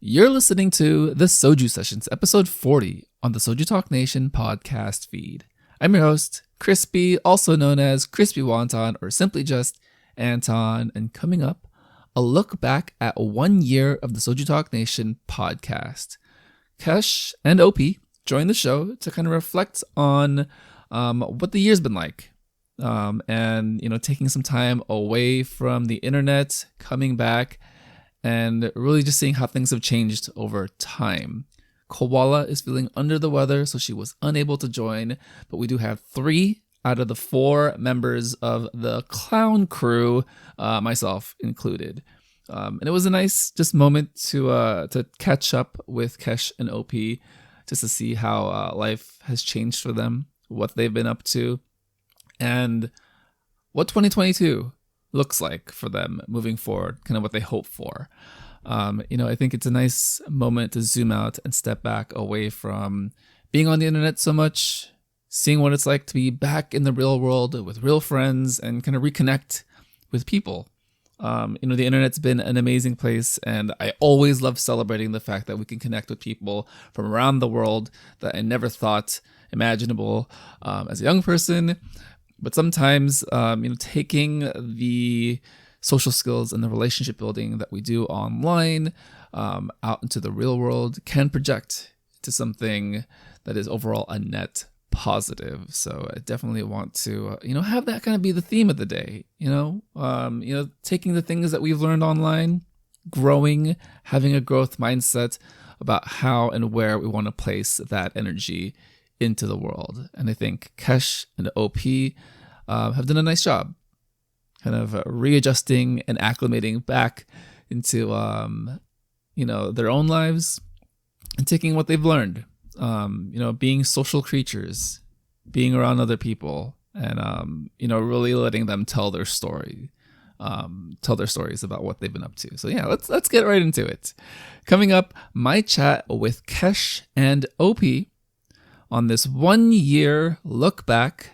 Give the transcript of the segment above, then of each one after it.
You're listening to the Soju Sessions, episode 40 on the Soju Talk Nation podcast feed. I'm your host, Crispy, also known as Crispy Wonton or simply just Anton, and coming up, a look back at 1 year of the Soju Talk Nation podcast. Kesh and OP joined the show to kind of reflect on what the year's been like. And taking some time away from the internet, coming back, and really just seeing how things have changed over time. Koala is feeling under the weather, so she was unable to join, but we do have 3 out of the 4 members of the clown crew, myself included. And it was a nice just moment to catch up with Kesh and OP, just to see how life has changed for them, what they've been up to, and what 2022 looks like for them moving forward, kind of what they hope for. I think it's a nice moment to zoom out and step back away from being on the internet so much, seeing what it's like to be back in the real world with real friends and kind of reconnect with people. The internet's been an amazing place, and I always love celebrating the fact that we can connect with people from around the world that I never thought imaginable as a young person. But sometimes, taking the social skills and the relationship building that we do online out into the real world can project to something that is overall a net positive. So I definitely want to, have that kind of be the theme of the day. Taking the things that we've learned online, growing, having a growth mindset about how and where we want to place that energy into the world. And I think Kesh and OP have done a nice job kind of readjusting and acclimating back into their own lives and taking what they've learned, being social creatures, being around other people, and really letting them tell their stories about what they've been up to. So yeah, let's get right into it. Coming up, my chat with Kesh and OP on this 1 year look back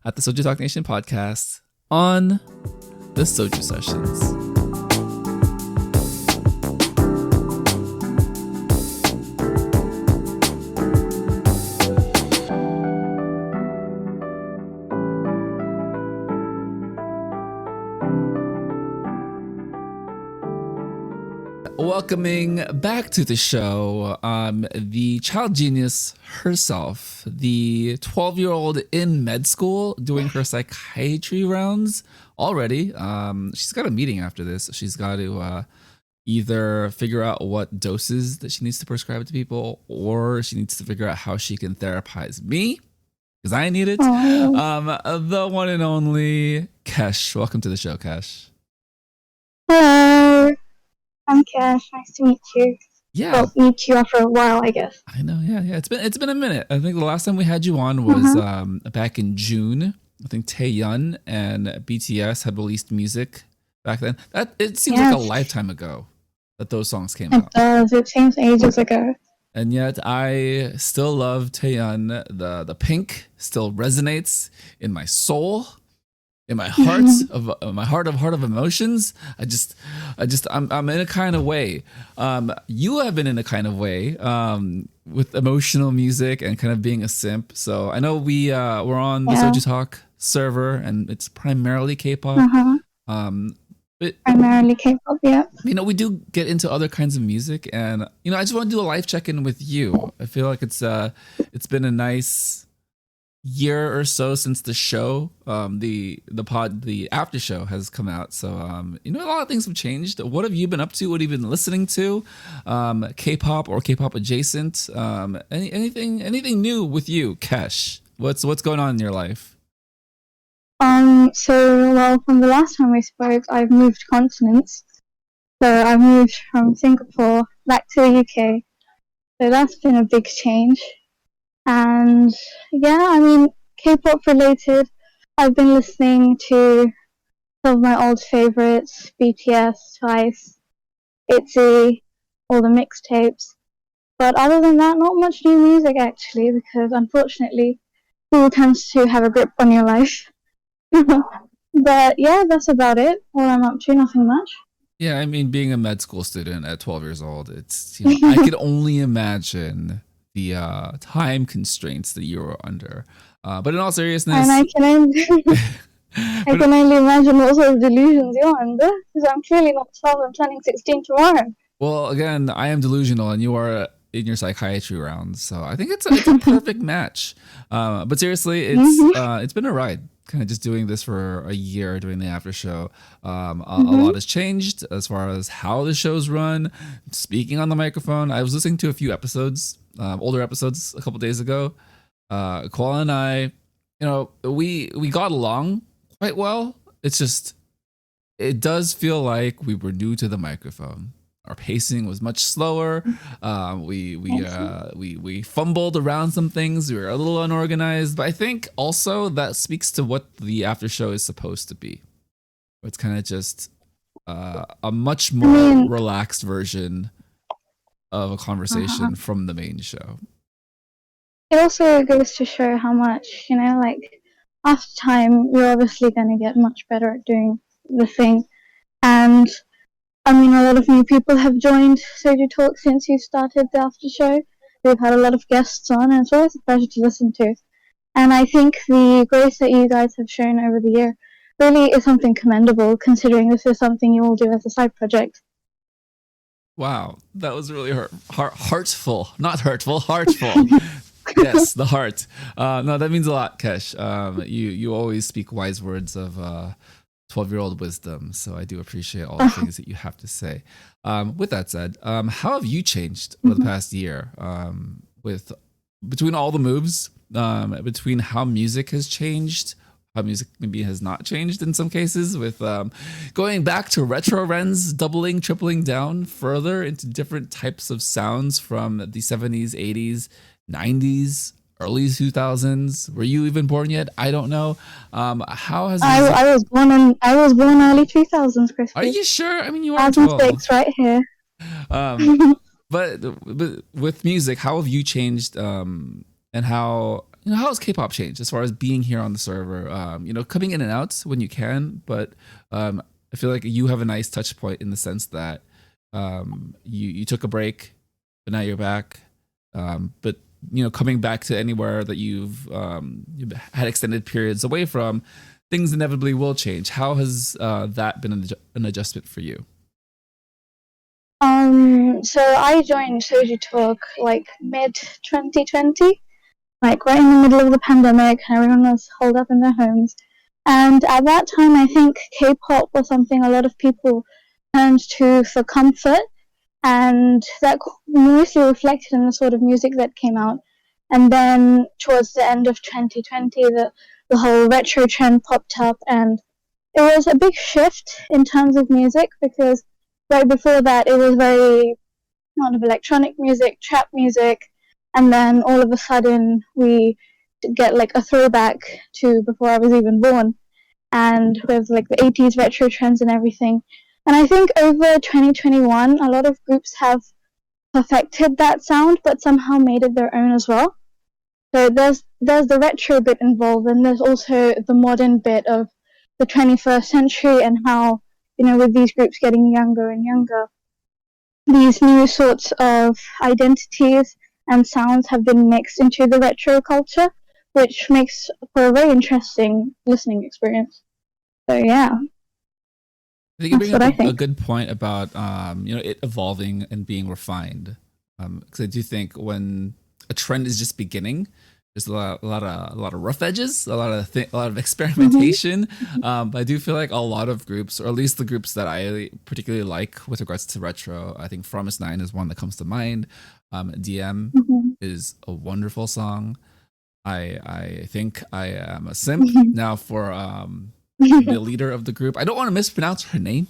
at the Soju Talk Nation podcast on the Soju Sessions. Welcoming back to the show, the child genius herself, the 12-year-old in med school doing her psychiatry rounds already. She's got a meeting after this. She's got to either figure out what doses that she needs to prescribe to people, or she needs to figure out how she can therapize me, because I need it. The one and only Kesh. Welcome to the show, Kesh. Hello. I'm Kesh. Nice to meet you. Yeah. Well, meet you after a while, I guess. I know. Yeah. It's been a minute. I think the last time we had you on was back in June. I think Taeyun and BTS had released music back then. It seems like a lifetime ago that those songs came out. It does. It seems ages ago. And yet I still love Taeyun. The pink still resonates in my soul. In my heart of emotions, I'm in a kind of way. You have been in a kind of way with emotional music and kind of being a simp. So I know we're on the Soju Talk server, and it's primarily K-pop. But primarily K-pop, yeah. We do get into other kinds of music, and I just want to do a live check-in with you. I feel like it's been a nice year or so since the show, the after show has come out. So a lot of things have changed. What have you been up to? What have you been listening to? K-pop or K-pop adjacent? Anything new with you, Kesh? What's going on in your life? From the last time we spoke, I've moved continents. So I moved from Singapore back to the UK. So that's been a big change. And K-pop related, I've been listening to some of my old favorites, BTS, Twice, ITZY, all the mixtapes. But other than that, not much new music actually, because unfortunately, school tends to have a grip on your life. But yeah, that's about it. All I'm up to, nothing much. Yeah, I mean, being a med school student at 12 years old, it's, you know, I could only imagine the time constraints that you were under. But in all And seriousness, I can only, I but can only imagine what sort of delusions you're under, because I'm clearly not 12, I'm turning 16 tomorrow. well, again, I am delusional, and you are in your psychiatry rounds, so I think it's a perfect match. But seriously, Mm-hmm, it's been a ride. Kind of just doing this for a year, doing the after show. A mm-hmm, lot has changed as far as how the shows run. Speaking on the microphone, I was listening to a few episodes, older episodes, a couple days ago. Koala and I, you know, we got along quite well. It's just it does feel like we were new to the microphone. Our pacing was much slower. I see. We fumbled around some things. We were a little unorganized, but I think also that speaks to what the after show is supposed to be. It's kind of just a much I more mean, relaxed version of a uh-huh. conversation from the main show. It also goes to show how much, like, after time, you're obviously going to get much better at doing the thing. And I mean, a lot of new people have joined Soju Talk since you started the after show. We've had a lot of guests on, and it's always a pleasure to listen to. And I think the grace that you guys have shown over the year really is something commendable, considering this is something you all do as a side project. Wow, that was really heartful, not hurtful, heartful. Yes, the heart. No, that means a lot, Kesh. You always speak wise words of 12-year-old wisdom, so I do appreciate all the things that you have to say. With that said, how have you changed over the past year? With between all the moves, between how music has changed, how music maybe has not changed in some cases, with going back to retro rens, doubling, tripling down further into different types of sounds from the 70s, 80s, 90s, early 2000s. Were you even born yet? I don't know. How has I, music? I was born early 2000s, Are Crispy. you sure? I mean, you are 12. 2006, right here. Um, but with music, how have you changed? And how how has K-pop changed as far as being here on the server? Coming in and out when you can, but I feel like you have a nice touch point in the sense that you took a break, but now you're back. But coming back to anywhere that you've had extended periods away from, things inevitably will change. How has that been an adjustment for you? So I joined Soju Talk like mid 2020, like right in the middle of the pandemic, and everyone was holed up in their homes. And at that time, I think K-pop was something a lot of people turned to for comfort, and that mostly reflected in the sort of music that came out. And then towards the end of 2020, the whole retro trend popped up, and it was a big shift in terms of music because right before that, it was very a lot of electronic music, trap music, and then all of a sudden we get like a throwback to before I was even born, and with like the 80s retro trends and everything. And I think over 2021, a lot of groups have perfected that sound, but somehow made it their own as well. So there's the retro bit involved, and there's also the modern bit of the 21st century and how with these groups getting younger and younger, these new sorts of identities and sounds have been mixed into the retro culture, which makes for a very interesting listening experience. So yeah, I think you that's bring what up I a think. good point about it evolving and being refined. Because I do think when a trend is just beginning, there's a lot of rough edges, a lot of Mm-hmm. experimentation. But I do feel like a lot of groups, or at least the groups that I particularly like with regards to retro, I think Fromis Nine is one that comes to mind. DM Mm-hmm. is a wonderful song. I think I am a simp Mm-hmm. now for the leader of the group. I don't want to mispronounce her name.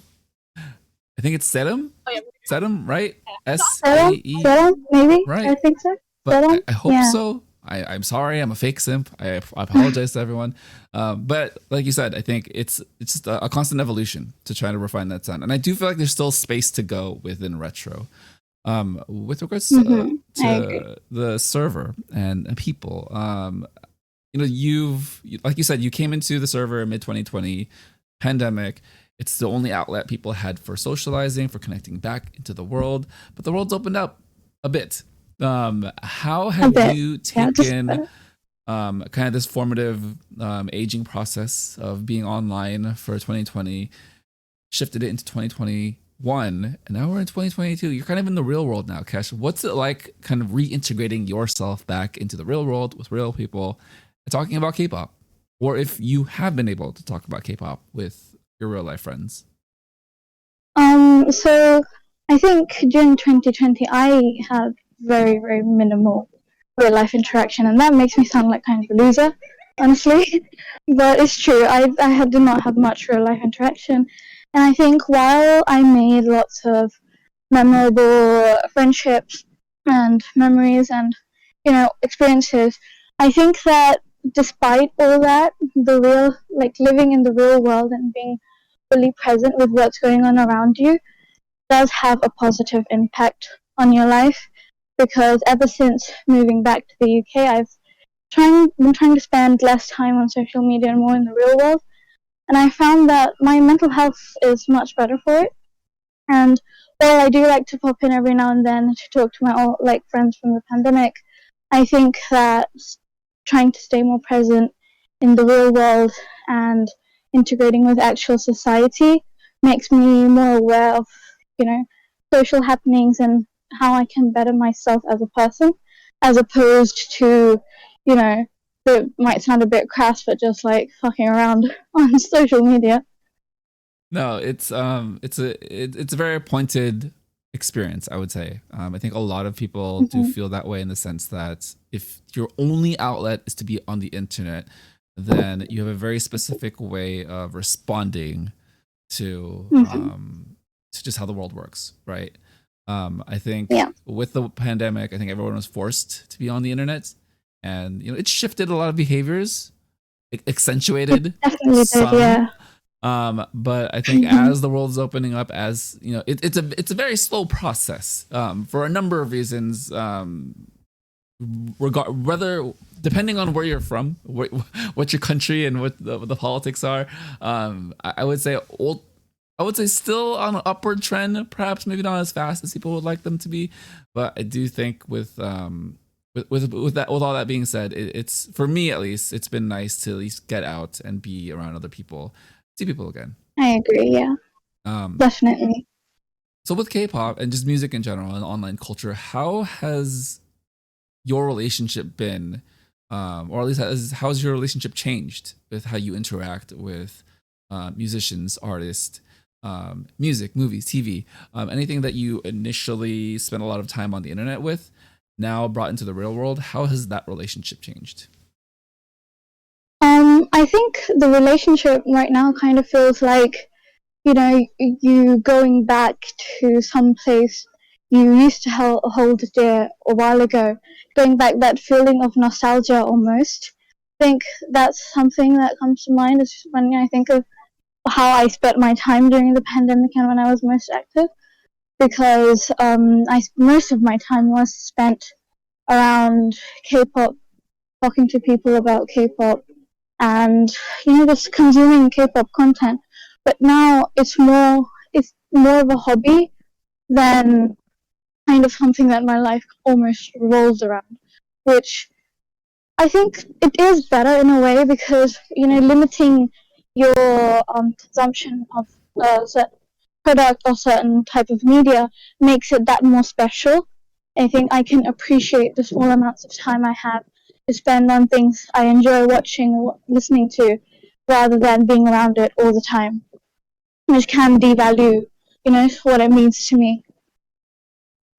I think it's Sedum. Sedum, right? Serum? SAE, Serum? Maybe? I right? think so. But I, Serum? I hope Yeah. so. I'm sorry. I'm a fake simp. I apologize to everyone. But like you said, I think it's just a constant evolution to try to refine that sound. And I do feel like there's still space to go within retro. With regards Mm-hmm. I agree. to the server and people, you've like you said, you came into the server mid 2020 pandemic. It's the only outlet people had for socializing, for connecting back into the world. But the world's opened up a bit. How A have bit. you Yeah, just a taken bit. kind of this formative aging process of being online for 2020, shifted it into 2021, and now we're in 2022? You're kind of in the real world now, Kesh. What's it like kind of reintegrating yourself back into the real world with real people and talking about K-pop? Or if you have been able to talk about K-pop with your real life friends? So I think during 2020, I had very, very minimal real life interaction, and that makes me sound like kind of a loser, honestly. But it's true. Did not have much real life interaction, and I think while I made lots of memorable friendships and memories and experiences, I think that despite all that, the real like living in the real world and being fully present with what's going on around you does have a positive impact on your life, because ever since moving back to the UK, been trying to spend less time on social media and more in the real world, and I found that my mental health is much better for it. And while I do like to pop in every now and then to talk to my old, like friends from the pandemic, I think that trying to stay more present in the real world and integrating with actual society makes me more aware of, you know, social happenings and how I can better myself as a person, as opposed to, you know, it might sound a bit crass, but just like fucking around on social media. No, it's a very pointed experience, I would say. I think a lot of people do Hmm. feel that way in the sense that if your only outlet is to be on the internet, then you have a very specific way of responding Hmm. to just how the world works, right? I think Yeah, with the pandemic, I think everyone was forced to be on the internet, and it shifted a lot of behaviors, it it accentuated definitely did. some. Yeah. But I think Hmm. as the world is opening up, as it's a very slow process for a number of reasons. Whether depending on where you're from, what your country and what the politics are, I would say old. I would say still on an upward trend, perhaps maybe not as fast as people would like them to be, but I do think with all that being said, it's for me at least, it's been nice to at least get out and be around other people, see people again. I agree. Yeah, Um, definitely. so with K-pop and just music in general and online culture, how has your relationship been, or at least how's your relationship changed with how you interact with musicians, artists, music, movies, TV, anything that you initially spent a lot of time on the internet with, now brought into the real world? How has that relationship changed? I think the relationship right now kind of feels like, you going back to some place you used to hold dear a while ago, going back, that feeling of nostalgia almost. I think that's something that comes to mind is when I think of how I spent my time during the pandemic and when I was most active, because most of my time was spent around K-pop, talking to people about K-pop, and just consuming K-pop content. But now it's more of a hobby than kind of something that my life almost revolves around, which I think it is better in a way, because limiting your consumption of a certain product or certain type of media makes it that more special. I think I can appreciate the small amounts of time I have to spend on things I enjoy watching or listening to, rather than being around it all the time, which can devalue, what it means to me.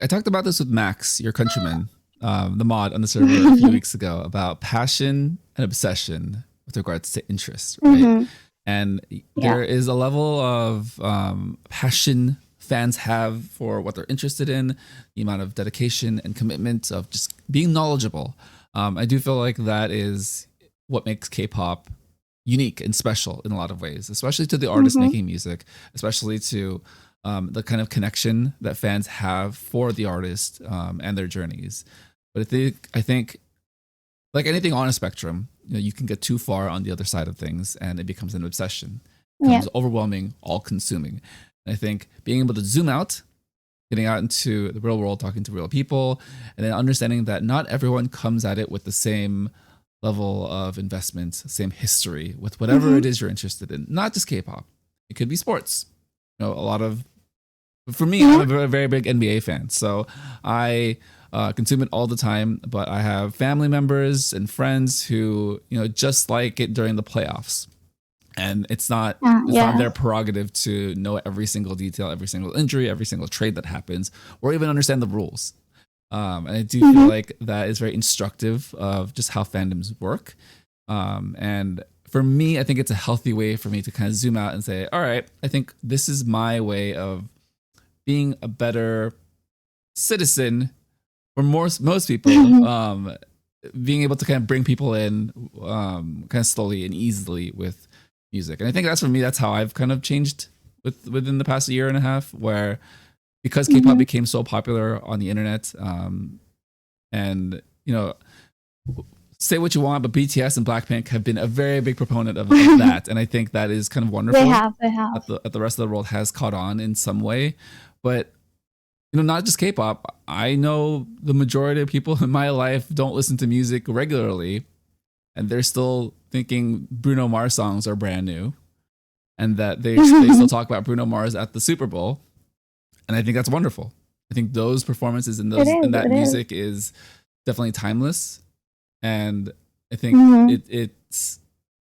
I talked about this with Max, your countryman, the mod on the server a few weeks ago, about passion and obsession with regards to interest, right? Hmm. And Yeah. there is a level of passion fans have for what they're interested in, the amount of dedication and commitment of just being knowledgeable. I do feel like that is what makes K-pop unique and special in a lot of ways, especially to the artists Hmm. making music, especially to the kind of connection that fans have for the artist and their journeys. But I think like anything on a spectrum, you can get too far on the other side of things, and it becomes an obsession. Yeah. becomes overwhelming, all-consuming. And I think being able to zoom out, getting out into the real world, talking to real people, and then understanding that not everyone comes at it with the same level of investment, same history with whatever it is you're interested in. Not just K-pop. It could be sports. A lot of, for me, I'm a very, very big NBA fan, so I consume it all the time. But I have family members and friends who, just like it during the playoffs, and it's not their prerogative to know every single detail, every single injury, every single trade that happens, or even understand the rules. And I do feel like that is very instructive of just how fandoms work. And for me, I think it's a healthy way for me to kind of zoom out and say, all right, I think this is my way of being a better citizen for most people. Being able to kind of bring people in kind of slowly and easily with music. And I think that's, for me, that's how I've kind of changed within the past year and a half, where because K-pop became so popular on the internet, and say what you want, but BTS and Blackpink have been a very big proponent of that, and I think that is kind of wonderful. They have. That the rest of the world has caught on in some way, but not just K-pop. I know the majority of people in my life don't listen to music regularly, and they're still thinking Bruno Mars songs are brand new, and that they still talk about Bruno Mars at the Super Bowl. And I think that's wonderful. I think those performances and that music is definitely timeless. And I think it's,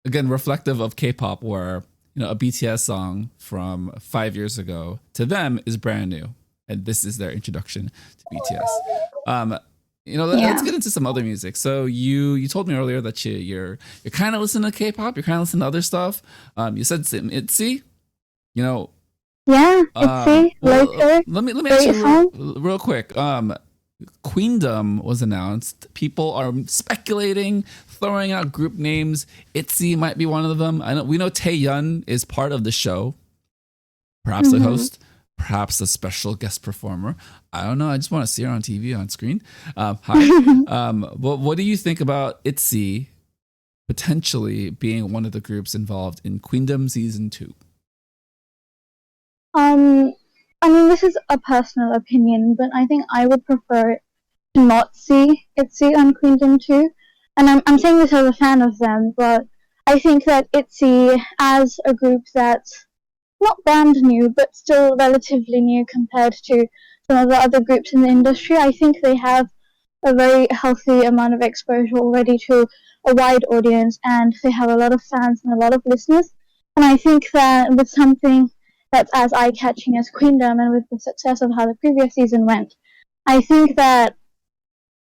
again, reflective of K-pop, where, a BTS song from 5 years ago to them is brand new. And this is their introduction to BTS. Let's get into some other music. So you told me earlier that you're kind of listening to K-pop. You're kind of listening to other stuff. You said some ITZY. Yeah, ITZY, Loco. Let me ask you real quick. Queendom was announced. People are speculating, throwing out group names. ITZY might be one of them. We know Taeyeon is part of the show, perhaps a host, perhaps a special guest performer. I don't know. I just want to see her on TV, on screen. Hi. What do you think about ITZY potentially being one of the groups involved in Queendom season 2? This is a personal opinion, but I think I would prefer to not see ITZY on Queendom 2. And I'm saying this as a fan of them, but I think that ITZY, as a group that's not brand new, but still relatively new compared to some of the other groups in the industry, I think they have a very healthy amount of exposure already to a wide audience, and they have a lot of fans and a lot of listeners. And I think that with something that's as eye-catching as Queendom, and with the success of how the previous season went, I think that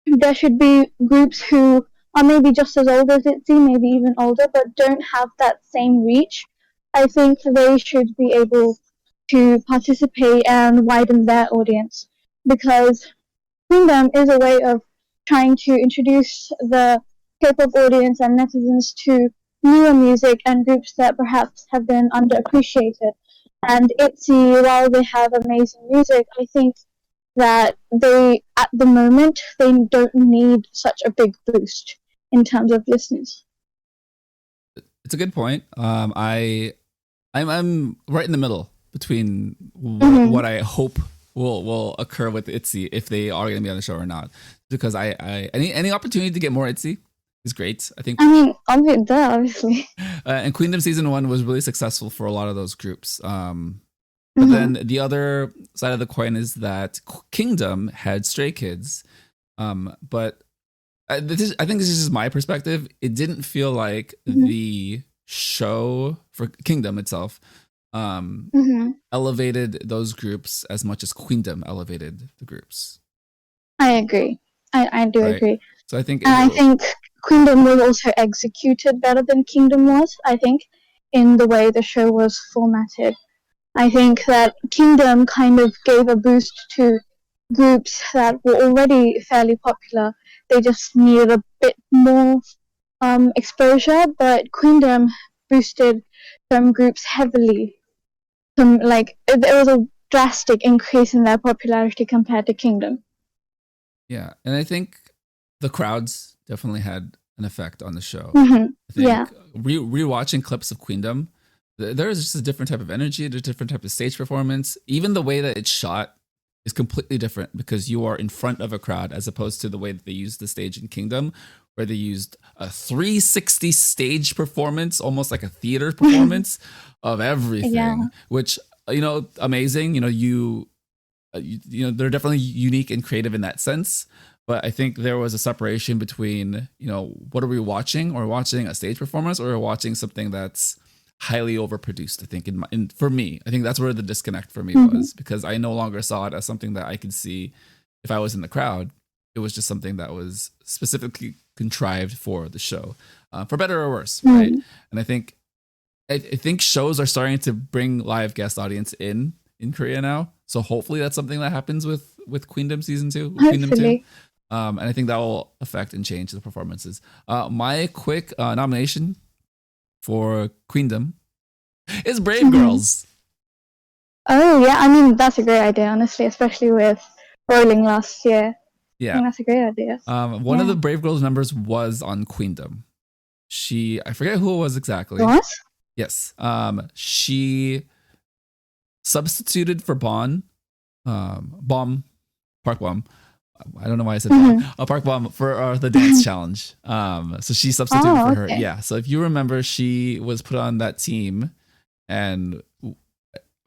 there should be groups who are maybe just as old as ITZY, maybe even older, but don't have that same reach. I think they should be able to participate and widen their audience, because Queendom is a way of trying to introduce the K-pop audience and netizens to newer music and groups that perhaps have been underappreciated. And ITZY, while they have amazing music, I think that they, at the moment, they don't need such a big boost in terms of listeners. It's a good point. I'm right in the middle between what I hope will occur with ITZY, if they are going to be on the show or not, because I any opportunity to get more ITZY is great. I think. Obviously. And Queendom season 1 was really successful for a lot of those groups. But then the other side of the coin is that Kingdom had Stray Kids. But I think this is just my perspective. It didn't feel like the show for Kingdom itself elevated those groups as much as Queendom elevated the groups. I agree. I do agree. So I think, I think Queendom was also executed better than Kingdom was, I think, in the way the show was formatted. I think that Kingdom kind of gave a boost to groups that were already fairly popular. They just needed a bit more exposure, but Queendom boosted some groups heavily. There was a drastic increase in their popularity compared to Kingdom. Yeah, and I think the crowds definitely had an effect on the show. Mm-hmm. I think rewatching clips of Queendom, There is just a different type of energy, a different type of stage performance. Even the way that it's shot is completely different because you are in front of a crowd as opposed to the way that they used the stage in Kingdom, where they used a 360 stage performance, almost like a theater performance of everything, Yeah. which, amazing. They're definitely unique and creative in that sense. But I think there was a separation between, what are we watching? Or watching a stage performance, or watching something that's highly overproduced. I think for me, I think that's where the disconnect for me was, because I no longer saw it as something that I could see if I was in the crowd. It was just something that was specifically contrived for the show, for better or worse, right? And I think shows are starting to bring live guest audience in Korea now. So hopefully that's something that happens with Queendom season 2. Queendom 2. And I think that will affect and change the performances. My quick nomination for Queendom is Brave Girls. Oh yeah, I mean that's a great idea, honestly, especially with Rolling last year. Yeah, I think that's a great idea. One of the Brave Girls members was on Queendom. I forget who it was exactly. What? Yes. She substituted for Park Bom. I don't know why I said Park Bom for the dance challenge. So she substituted for her. Yeah. So if you remember, she was put on that team, and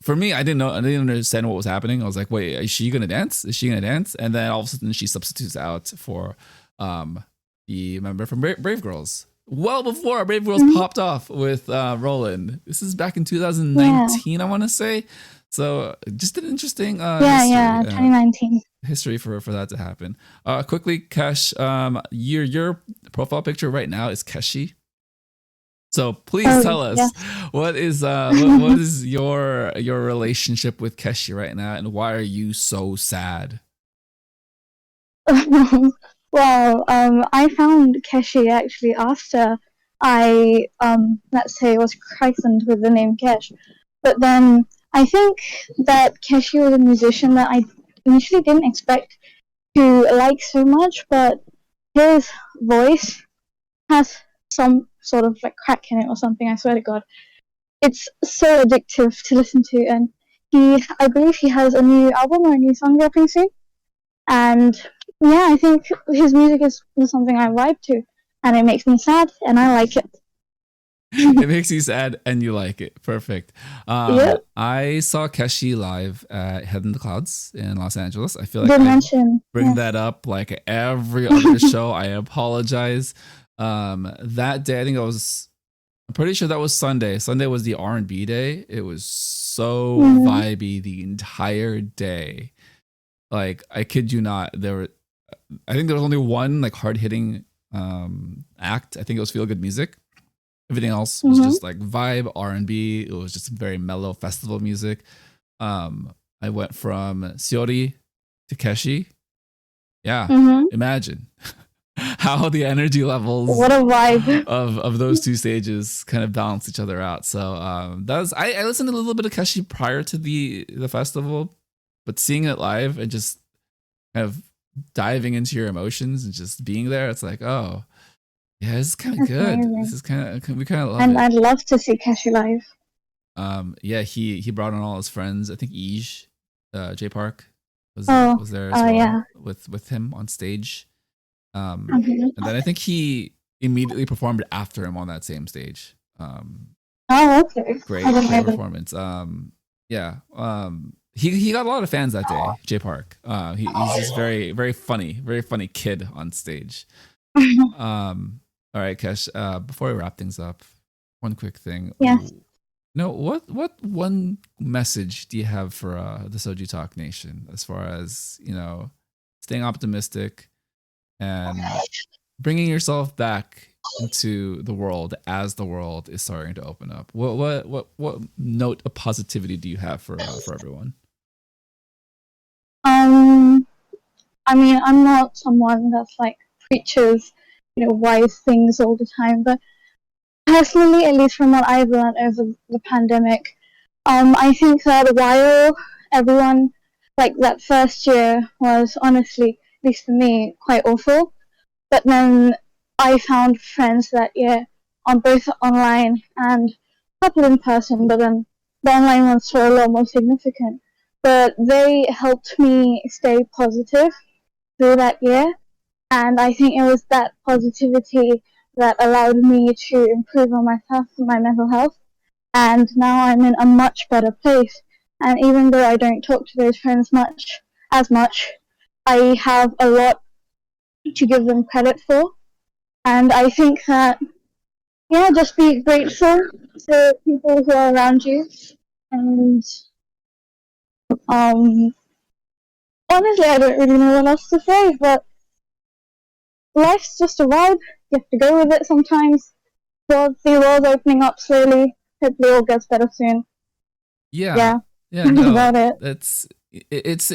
for me, I didn't understand what was happening. I was like, wait, is she gonna dance? And then all of a sudden, she substitutes out for the member from Brave Girls. Well before Brave Girls popped off with Roland. This is back in 2019, I want to say. So just an interesting history, 2019 history for that to happen. Quickly, Kesh, your profile picture right now is Keshi. So please tell us what is what is your relationship with Keshi right now, and why are you so sad? Well, I found Keshi actually after I let's say was christened with the name Kesh, but then I think that Keshi was a musician that I initially didn't expect to like so much, but his voice has some sort of like crack in it or something, I swear to God. It's so addictive to listen to, and I believe he has a new album or a new song dropping soon. And yeah, I think his music is something I vibe to, and it makes me sad, and I like it. It makes you sad and you like it. Perfect. Yep. I saw Keshi live at Head in the Clouds in Los Angeles. I feel like I bring that up like every other show. I apologize. That day, I'm pretty sure that was Sunday. Sunday was the R&B day. It was so vibey the entire day. Like, I kid you not, I think there was only one like hard hitting act. I think it was Feel Good Music. Everything else was just like vibe R&B. It was just very mellow festival music. I went from Seori to Keshi. Yeah, imagine how the energy levels what a vibe of those two stages kind of balance each other out. So I listened to a little bit of Keshi prior to the festival, but seeing it live and just kind of diving into your emotions and just being there, it's like, oh. Yeah, this is kind of good. Amazing. This is we kind of love it. And I'd love to see Keshi live. Yeah, he brought on all his friends. I think J Park was there as well. Yeah. with him on stage. And then I think he immediately performed after him on that same stage. Okay. Great performance. Yeah. He got a lot of fans that day. J Park. He's just very funny kid on stage. All right, Kesh, before we wrap things up, one quick thing. Yes. What one message do you have for the Soju Talk Nation as far as, staying optimistic and bringing yourself back into the world as the world is starting to open up? What note of positivity do you have for everyone? I mean, I'm not someone that's like preaches wise things all the time, but personally, at least from what I've learned over the pandemic, I think that while everyone, like that first year was honestly, at least for me, quite awful, but then I found friends that year on both online and couple in person, but then the online ones were a lot more significant. But they helped me stay positive through that year, and I think it was that positivity that allowed me to improve on myself and my mental health. And now I'm in a much better place. And even though I don't talk to those friends as much, I have a lot to give them credit for. And I think that, yeah, just be grateful to people who are around you. And honestly, I don't really know what else to say, but life's just a vibe. You have to go with it sometimes. The world's opening up slowly. Hopefully, all gets better soon. Yeah, That's no, about it. It's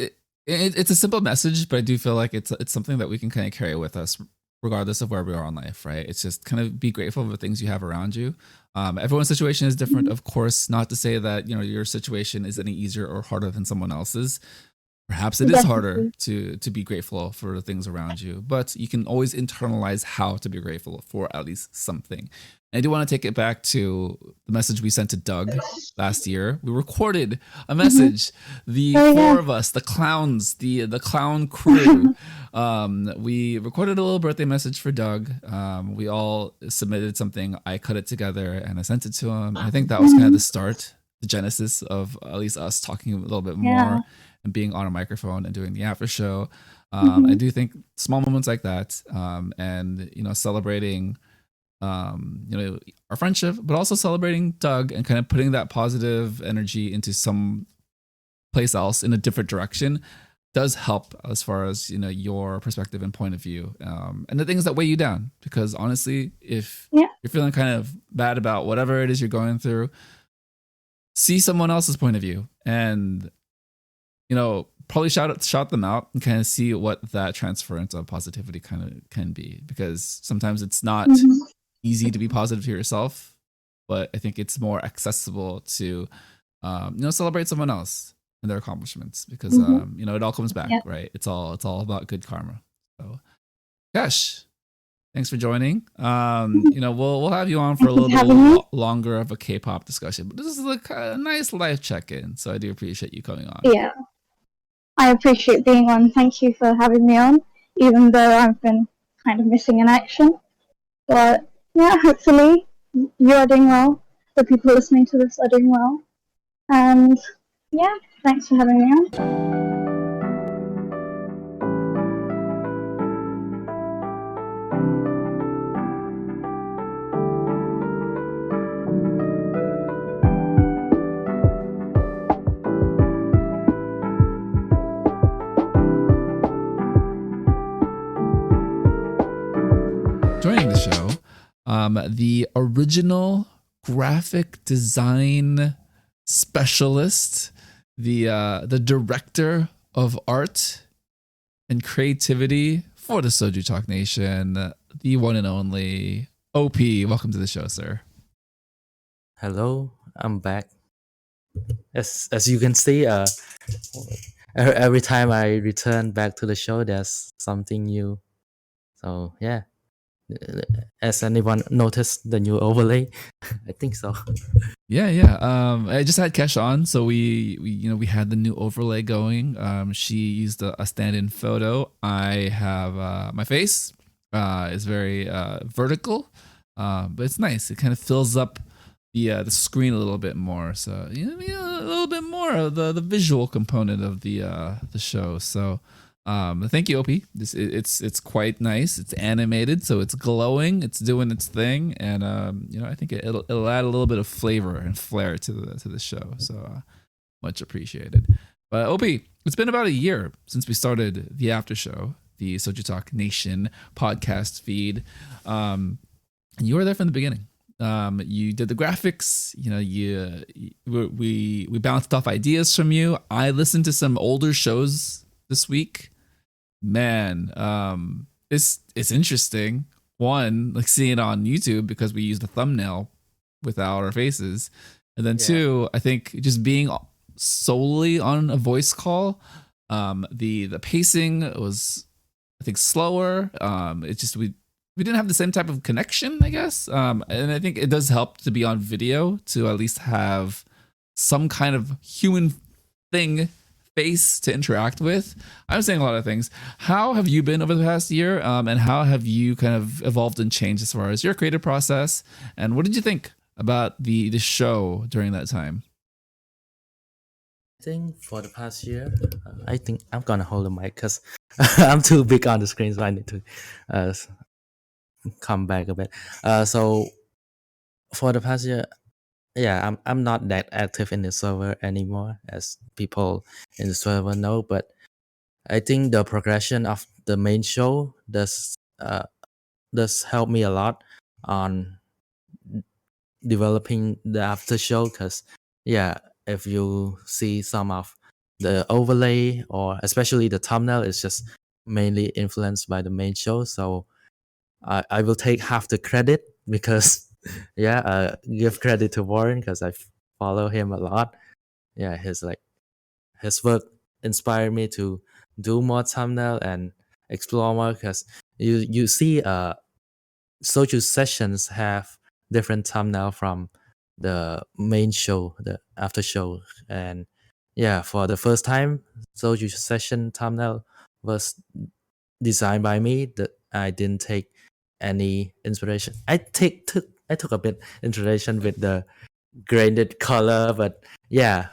a simple message, but I do feel like it's something that we can kind of carry with us regardless of where we are in life, right? It's just kind of be grateful for the things you have around you. Everyone's situation is different, of course, not to say that, your situation is any easier or harder than someone else's. Perhaps it is harder to be grateful for the things around you, but you can always internalize how to be grateful for at least something. And I do want to take it back to the message we sent to Doug last year. We recorded a message. The four of us, the clowns, the clown crew. We recorded a little birthday message for Doug. We all submitted something. I cut it together and I sent it to him. And I think that was kind of the start, the genesis of at least us talking a little bit more and being on a microphone and doing the after show. I do think small moments like that, and celebrating our friendship, but also celebrating Doug and kind of putting that positive energy into some place else in a different direction does help as far as your perspective and point of view, and the things that weigh you down. Because honestly, if you're feeling kind of bad about whatever it is you're going through, see someone else's point of view and probably shout them out and kind of see what that transference of positivity kind of can be. Because sometimes it's not easy to be positive to yourself, but I think it's more accessible to celebrate someone else and their accomplishments, because it all comes back, right? It's all about good karma. So Kesh, thanks for joining. We'll have you on for a little bit longer of a K-pop discussion, but this is a nice life check-in, so I do appreciate you coming on. Yeah, I appreciate being on. Thank you for having me on, even though I've been kind of missing in action. But yeah, hopefully you are doing well. The people listening to this are doing well. And yeah, thanks for having me on. Joining the show, the original graphic design specialist, the director of art and creativity for the Soju Talk Nation, the one and only OP. Welcome to the show, sir. Hello, I'm back. As you can see, every time I return back to the show, there's something new. So yeah, has anyone noticed the new overlay? I think so. Yeah. I just had Kesh on, so we had the new overlay going. She used a stand-in photo. I have my face is very vertical, but it's nice. It kind of fills up the screen a little bit more, so a little bit more of the visual component of the show. So thank you, OP. It's quite nice. It's animated, so it's glowing. It's doing its thing, and I think it'll add a little bit of flavor and flair to the show. So much appreciated. But OP, it's been about a year since we started the after show, the Soju Talk Nation podcast feed, and you were there from the beginning. You did the graphics. We bounced off ideas from you. I listened to some older shows this week. Man, it's interesting. One, like seeing it on YouTube because we used the thumbnail without our faces, and then two, I think just being solely on a voice call, the pacing was, I think, slower. It's just we didn't have the same type of connection, I guess. And I think it does help to be on video to at least have some kind of human thing face to interact with. I'm saying a lot of things. How have you been over the past year? And how have you kind of evolved and changed as far as your creative process? And what did you think about the show during that time? I think for the past year, I think I'm gonna hold the mic because I'm too big on the screen, so I need to come back a bit. So for the past year, yeah, I'm not that active in the server anymore, as people in the server know. But I think the progression of the main show does help me a lot on developing the after show. Because yeah, if you see some of the overlay or especially the thumbnail, is just mainly influenced by the main show. So I will take half the credit because yeah, give credit to Warren because I follow him a lot. Yeah, his work inspired me to do more thumbnail and explore more because you see Soju sessions have different thumbnail from the main show, the after show. And yeah, for the first time, Soju session thumbnail was designed by me. That I didn't take any inspiration. I took a bit inspiration with the graded color, but yeah,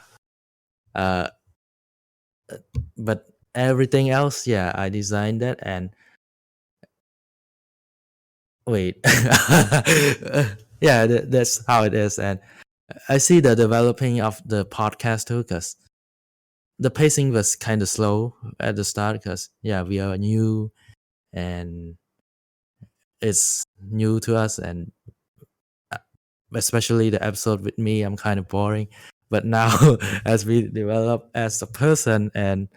uh, but everything else, yeah, I designed it. And wait, yeah, that's how it is. And I see the developing of the podcast too, because the pacing was kind of slow at the start, because yeah, we are new and it's new to us. And especially the episode with me, I'm kind of boring. But now, as we develop as a person and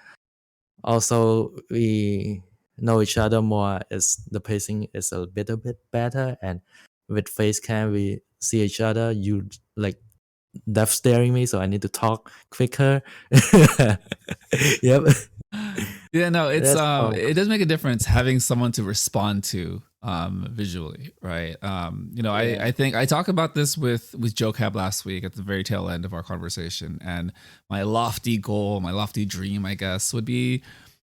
also we know each other more, is the pacing is a bit better. And with face cam, we see each other. You like deaf staring me, so I need to talk quicker. Yep, Yeah, no, it's that's all. it does make a difference having someone to respond to visually, right? Yeah. I think I talked about this with Joe Cab last week at the very tail end of our conversation, and my lofty goal, my lofty dream, I guess, would be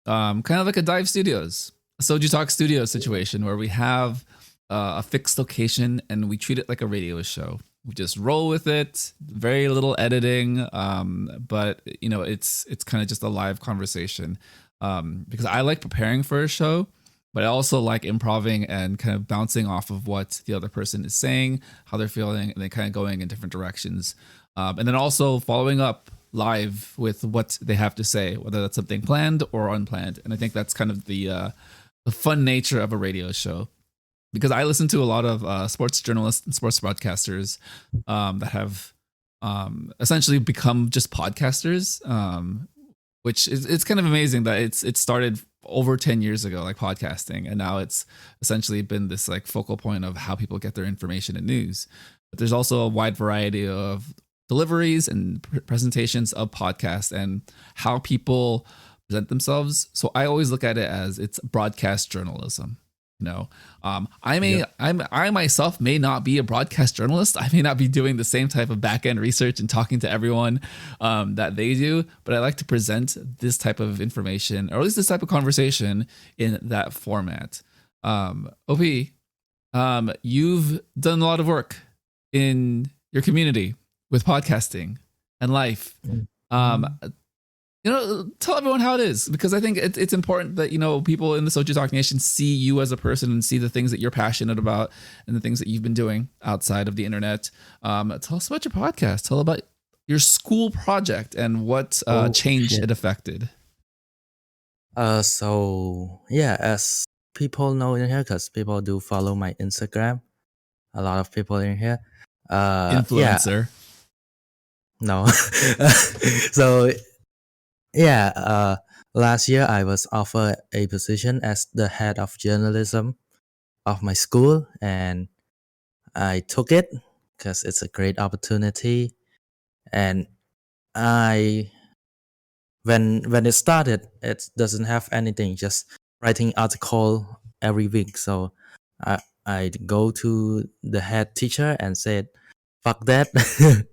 kind of like a Dive Studios, a Soju Talk Studio situation where we have a fixed location and we treat it like a radio show. We just roll with it, very little editing, but it's kind of just a live conversation. Because I like preparing for a show, but I also like improving and kind of bouncing off of what the other person is saying, how they're feeling, and then kind of going in different directions. And then also following up live with what they have to say, whether that's something planned or unplanned. And I think that's kind of the fun nature of a radio show. Because I listen to a lot of sports journalists and sports broadcasters that have essentially become just podcasters, which is it's kind of amazing that it started over 10 years ago, like podcasting, and now it's essentially been this like focal point of how people get their information and news. But there's also a wide variety of deliveries and presentations of podcasts and how people present themselves. So I always look at it as it's broadcast journalism. Yep. I myself may not be a broadcast journalist. I may not be doing the same type of back end research and talking to everyone that they do, but I like to present this type of information, or at least this type of conversation, in that format. OP, you've done a lot of work in your community with podcasting and life. Um, Tell everyone how it is, because I think it's important that people in the Soju Talk Nation see you as a person and see the things that you're passionate about and the things that you've been doing outside of the internet. Tell us about your podcast. Tell about your school project and what change Shit. it affected. So yeah, as people know in here, because people do follow my Instagram, a lot of people in here. Yeah, Influencer. no. So yeah, last year I was offered a position as the head of journalism of my school, and I took it because it's a great opportunity. And I, when it started, it doesn't have anything, just writing article every week. So I go to the head teacher and said, "Fuck that!"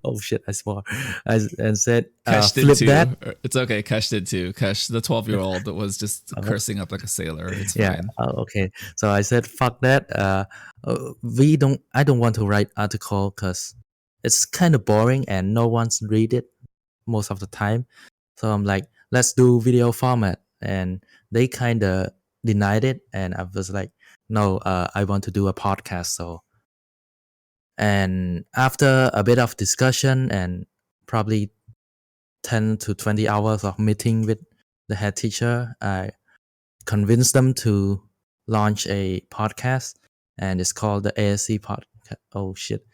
Oh shit, I swore. And said, Kesh did "Flip that." too. It's okay. Kesh did too. Kesh, the 12-year-old, was just Uh, cursing up like a sailor. It's yeah. fine. Okay. So I said, "Fuck that." We don't. I don't want to write article because it's kind of boring and no one's read it most of the time. So I'm like, let's do video format, and they kind of denied it, and I was like, no, I want to do a podcast. So, and after a bit of discussion and probably 10 to 20 hours of meeting with the head teacher, I convinced them to launch a podcast, and it's called the ASC podcast. Oh shit.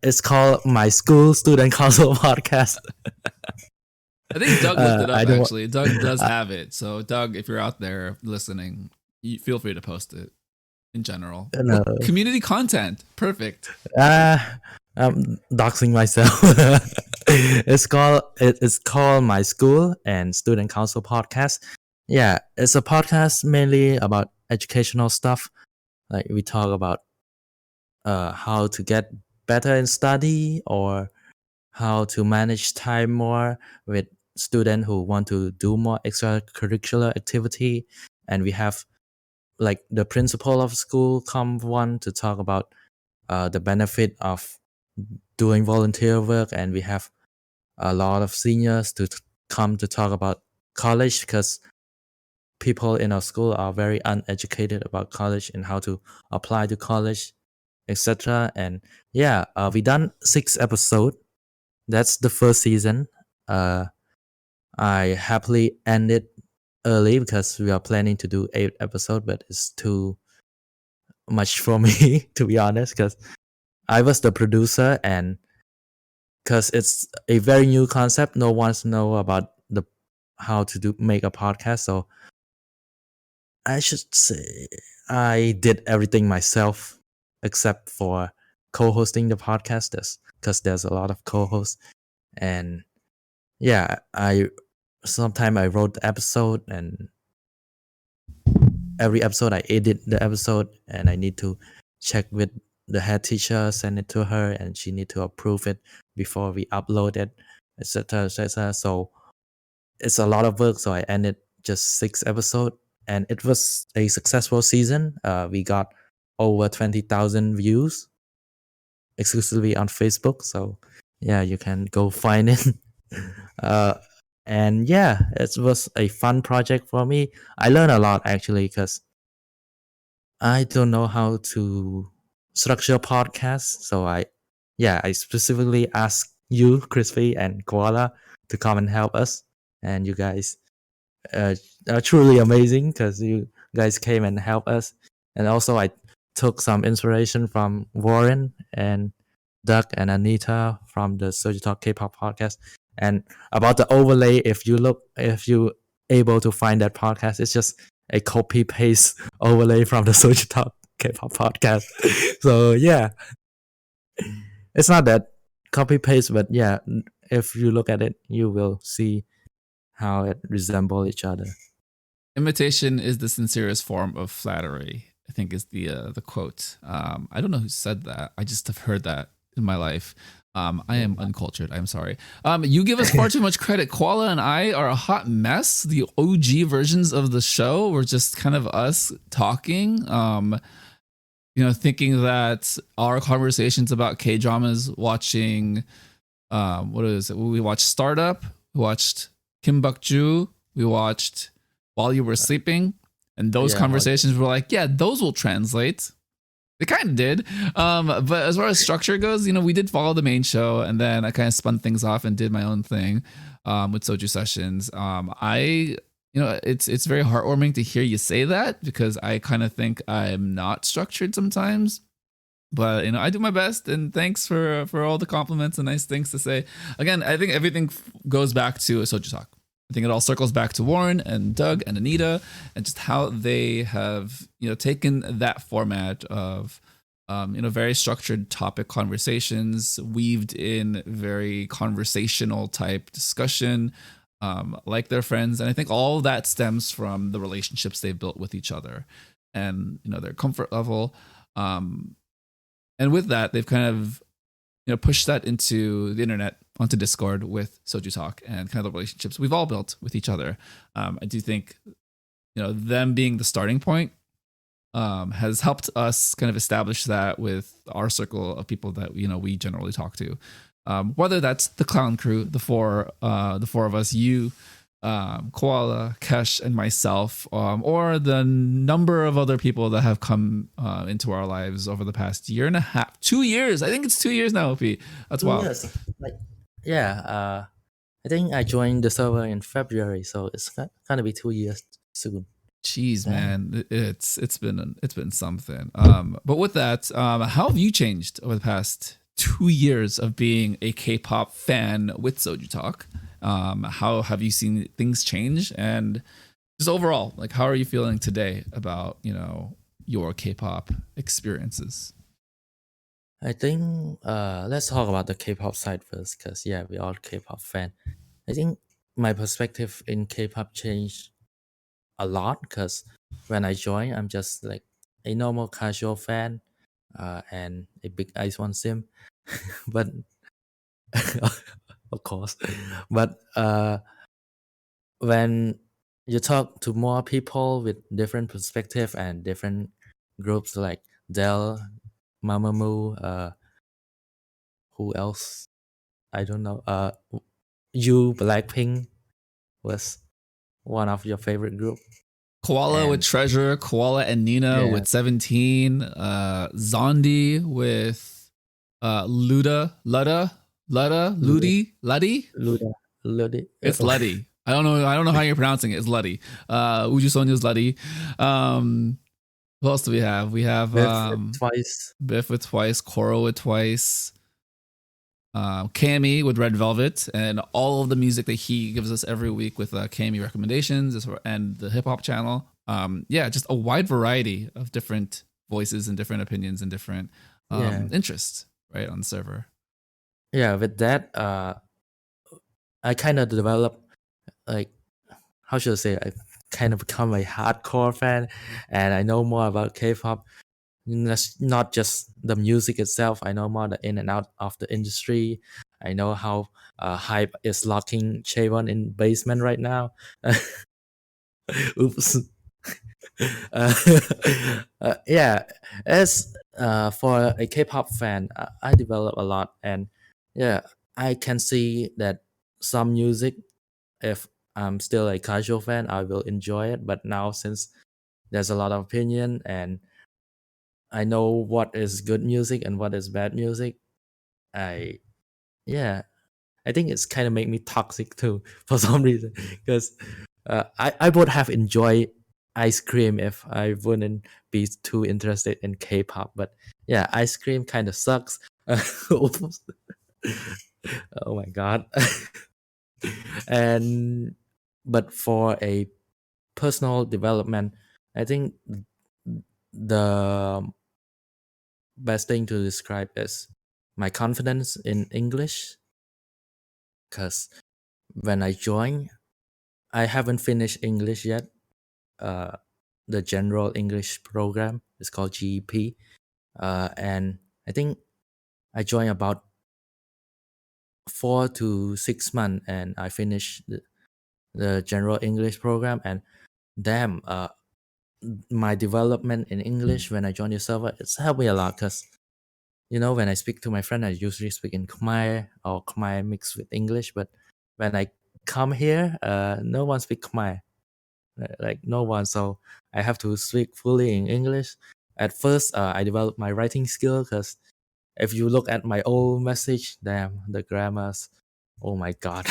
It's called My School Student Council Podcast. I think Doug looked it I up, don't. actually. Doug does have it. So, Doug, if you're out there listening, feel free to post it in general. No. Community content. Perfect. I'm doxing myself. It's called My School and Student Council Podcast. Yeah, it's a podcast mainly about educational stuff. Like we talk about how to get better in study or how to manage time more with students who want to do more extracurricular activity. And we have like the principal of school come one to talk about the benefit of doing volunteer work, and we have a lot of seniors to come to talk about college because people in our school are very uneducated about college and how to apply to college, etc. And yeah, we done 6 episodes. That's the first season. I happily ended early because we are planning to do 8 episodes, but it's too much for me to be honest. Because I was the producer, and because it's a very new concept, no one's know about the how to make a podcast. So I should say I did everything myself except for co-hosting the podcast, because there's a lot of co-hosts. And yeah, sometimes I wrote the episode, and every episode I edit the episode, and I need to check with the head teacher, send it to her, and she need to approve it before we upload it, etc., etc. So it's a lot of work. So I ended just 6 episodes, and it was a successful season. We got over 20,000 views exclusively on Facebook. So yeah, you can go find it. And yeah, it was a fun project for me. I learned a lot actually because I don't know how to structure podcasts. So I specifically asked you, Crispy and Koala, to come and help us. And you guys are truly amazing because you guys came and helped us. And also, I took some inspiration from Warren and Doug and Anita from the Soju Talk K-pop podcast. And about the overlay, if you able to find that podcast, it's just a copy paste overlay from the Soju Talk K-pop podcast. So yeah, it's not that copy paste, but yeah, if you look at it, you will see how it resemble each other. Imitation is the sincerest form of flattery, I think is the quote. I don't know who said that. I just have heard that in my life. I am uncultured. I'm sorry. You give us far too much credit. Koala and I are a hot mess. The OG versions of the show were just kind of us talking. Thinking that our conversations about K-dramas, watching, what is it? We watched Startup. We watched Kim Buk-ju. We watched While You Were Sleeping. And those conversations were like, yeah, those will translate. They kind of did. But as far as structure goes, we did follow the main show, and then I kind of spun things off and did my own thing with Soju Sessions. It's very heartwarming to hear you say that, because I kind of think I'm not structured sometimes. But I do my best, and thanks for all the compliments and nice things to say. Again, I think everything goes back to a Soju Talk. I think it all circles back to Warren and Doug and Anita, and just how they have taken that format of very structured topic conversations, weaved in very conversational type discussion, like their friends. And I think all that stems from the relationships they've built with each other. and their comfort level. And with that, they've kind of pushed that into the internet, onto Discord with Soju Talk, and kind of the relationships we've all built with each other. I do think them being the starting point has helped us kind of establish that with our circle of people that we generally talk to. Whether that's the clown crew, the four of us, you, Koala, Kesh, and myself, or the number of other people that have come into our lives over the past year and a half, 2 years. I think it's 2 years now, OP. That's wild. Yes, I think I joined the server in February, so it's gonna be 2 years soon. Jeez, Damn. man, it's been something. But with that, how have you changed over the past 2 years of being a K-pop fan with Soju Talk? How have you seen things change, and just overall, like, how are you feeling today about your K-pop experiences? I think let's talk about the K-pop side first, because we all K-pop fan. I think my perspective in K-pop changed a lot, because when I joined, I'm just like a normal casual fan, and a big Ice One sim, but of course, but when you talk to more people with different perspective and different groups like Dell, Mamamoo, who else? I don't know. You Blackpink was one of your favorite group. Koala with And Treasure, Koala and Nina Yeah. with 17, Zondi with Ludi, Ludi. It's Luddy. I don't know how you're pronouncing it. It's Luddy. Uju Sonya's Luddy. Who else do we have? We have Twice. Biff with Twice, Koro with Twice, Cammy with Red Velvet, and all of the music that he gives us every week with Cammy recommendations and the hip hop channel. Just a wide variety of different voices and different opinions and different interests, right, on the server. Yeah, with that, I kind of developed, like, how should I say, I kind of become a hardcore fan, and I know more about K-pop. Not just the music itself. I know more the in and out of the industry. I know how hype is locking Chaewon in basement right now. Oops. uh, as for a K-pop fan, I develop a lot, and I can see that some music, if I'm still a casual fan, I will enjoy it. But now, since there's a lot of opinion, and I know what is good music and what is bad music, I think it's kind of make me toxic too for some reason, because I would have enjoyed ice cream if I wouldn't be too interested in K-pop. But ice cream kind of sucks. Oops. Oh my god. But for a personal development, I think the best thing to describe is my confidence in English, because when I joined, I haven't finished English yet. The general English program is called GEP, and I think I joined about 4 to 6 months, and I finished the general English program. And damn, my development in English when I joined the server, it's helped me a lot, because when I speak to my friend, I usually speak in Khmer or Khmer mixed with English. But when I come here, no one speak Khmer, like no one. So I have to speak fully in English. At first, I developed my writing skill, because if you look at my old message, damn, the grammars, oh my god.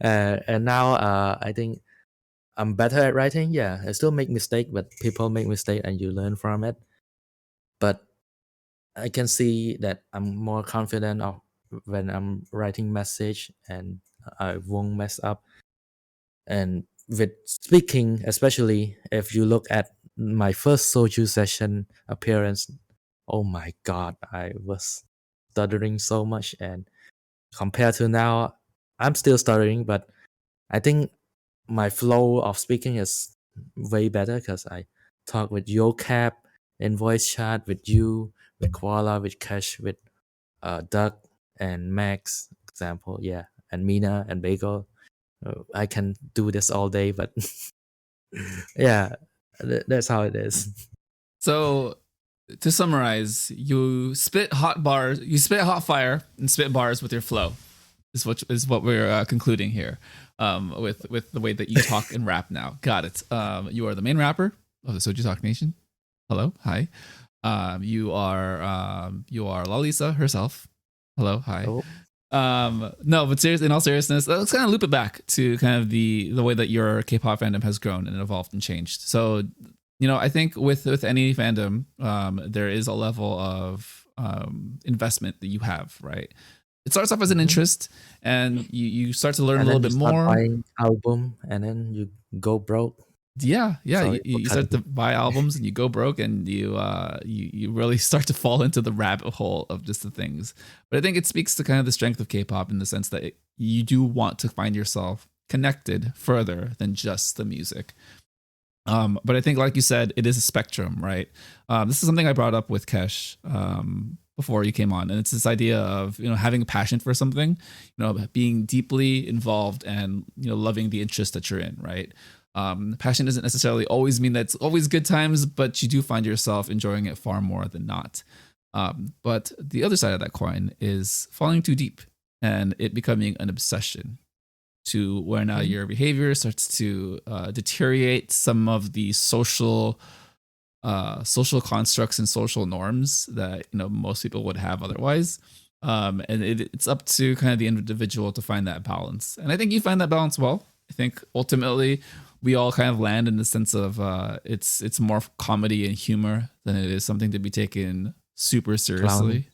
And now, I think I'm better at writing. Yeah, I still make mistake, but people make mistake and you learn from it. But I can see that I'm more confident of when I'm writing message, and I won't mess up. And with speaking, especially if you look at my first Soju session appearance, oh my god, I was stuttering so much. And compared to now, I'm still stuttering, but I think my flow of speaking is way better because I talk with YoCap in voice chat with you, with Koala, with Kesh, with Duck and Max, example, yeah, and Mina and Bagel. I can do this all day, but yeah, that's how it is. So to summarize, you spit hot bars, you spit hot fire and spit bars with your flow. Is what we're concluding here, with the way that you talk and rap now. Got it. You are the main rapper of the Soju Talk Nation. Hello, hi. You are Lalisa herself. Hello, hi. Oh. No, but seriously, in all seriousness, let's kind of loop it back to kind of the way that your K-pop fandom has grown and evolved and changed. So, I think with any fandom, there is a level of investment that you have, right? It starts off as an interest, and you start to learn And a little then bit you start more. buying album, and then you go broke. Yeah. Sorry, You start to buy albums, and you go broke, and you really start to fall into the rabbit hole of just the things. But I think it speaks to kind of the strength of K-pop in the sense that you do want to find yourself connected further than just the music. But I think, like you said, it is a spectrum, right? This is something I brought up with Kesh before you came on, and it's this idea of having a passion for something, being deeply involved and loving the interest that you're in, right? Passion doesn't necessarily always mean that it's always good times, but you do find yourself enjoying it far more than not. But the other side of that coin is falling too deep and it becoming an obsession, to where now your behavior starts to deteriorate some of the social constructs and social norms that most people would have otherwise. And it's up to kind of the individual to find that balance. And I think you find that balance well. I think ultimately we all kind of land in the sense of it's more comedy and humor than it is something to be taken super seriously.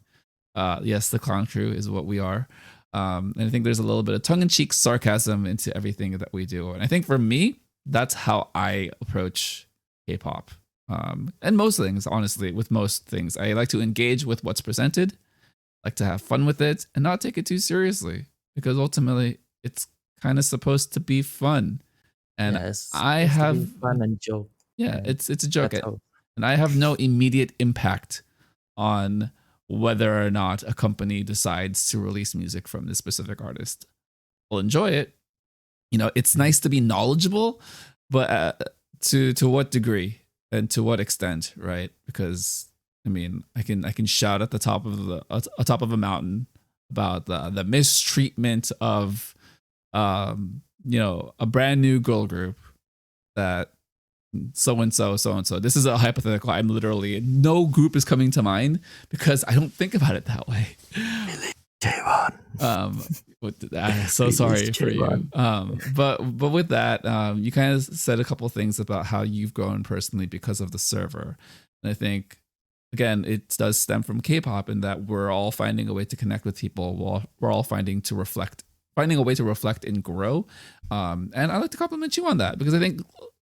Yes, the clown crew is what we are. And I think there's a little bit of tongue-in-cheek sarcasm into everything that we do. And I think for me, that's how I approach K-pop. And most things, honestly, with most things, I like to engage with what's presented, like to have fun with it, and not take it too seriously, because ultimately it's kind of supposed to be fun. And Yes, I have fun and joke. yeah, it's a joke, That's all. and I have no immediate impact on whether or not a company decides to release music from this specific artist. I'll enjoy it. It's nice to be knowledgeable, but to what degree and to what extent, right? Because I mean, I can shout at the top of a mountain about the mistreatment of a brand new girl group that so and so. This is a hypothetical. I'm literally, no group is coming to mind because I don't think about it that way. So sorry for you. But with that, you kind of said a couple things about how you've grown personally because of the server, and I think again it does stem from K-pop in that we're all finding a way to connect with people. We're all finding a way to reflect and grow. And I like to compliment you on that, because I think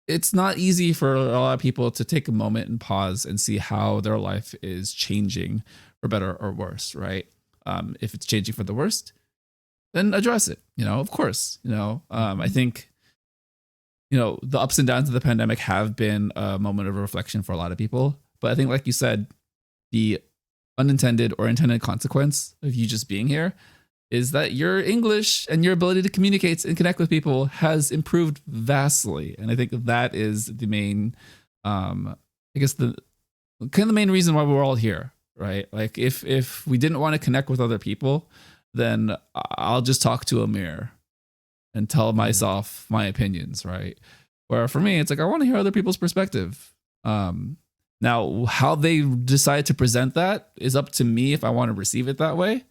it's not easy for a lot of people to take a moment and pause and see how their life is changing for better or worse, right? If it's changing for the worst, then address it, of course. I think, the ups and downs of the pandemic have been a moment of reflection for a lot of people. But I think, like you said, the unintended or intended consequence of you just being here is that your English and your ability to communicate and connect with people has improved vastly. And I think that is the main, I guess the main reason why we're all here, right? Like if we didn't want to connect with other people, then I'll just talk to a mirror and tell myself my opinions, right? Where for me, it's like, I want to hear other people's perspective. Now, how they decide to present that is up to me if I want to receive it that way.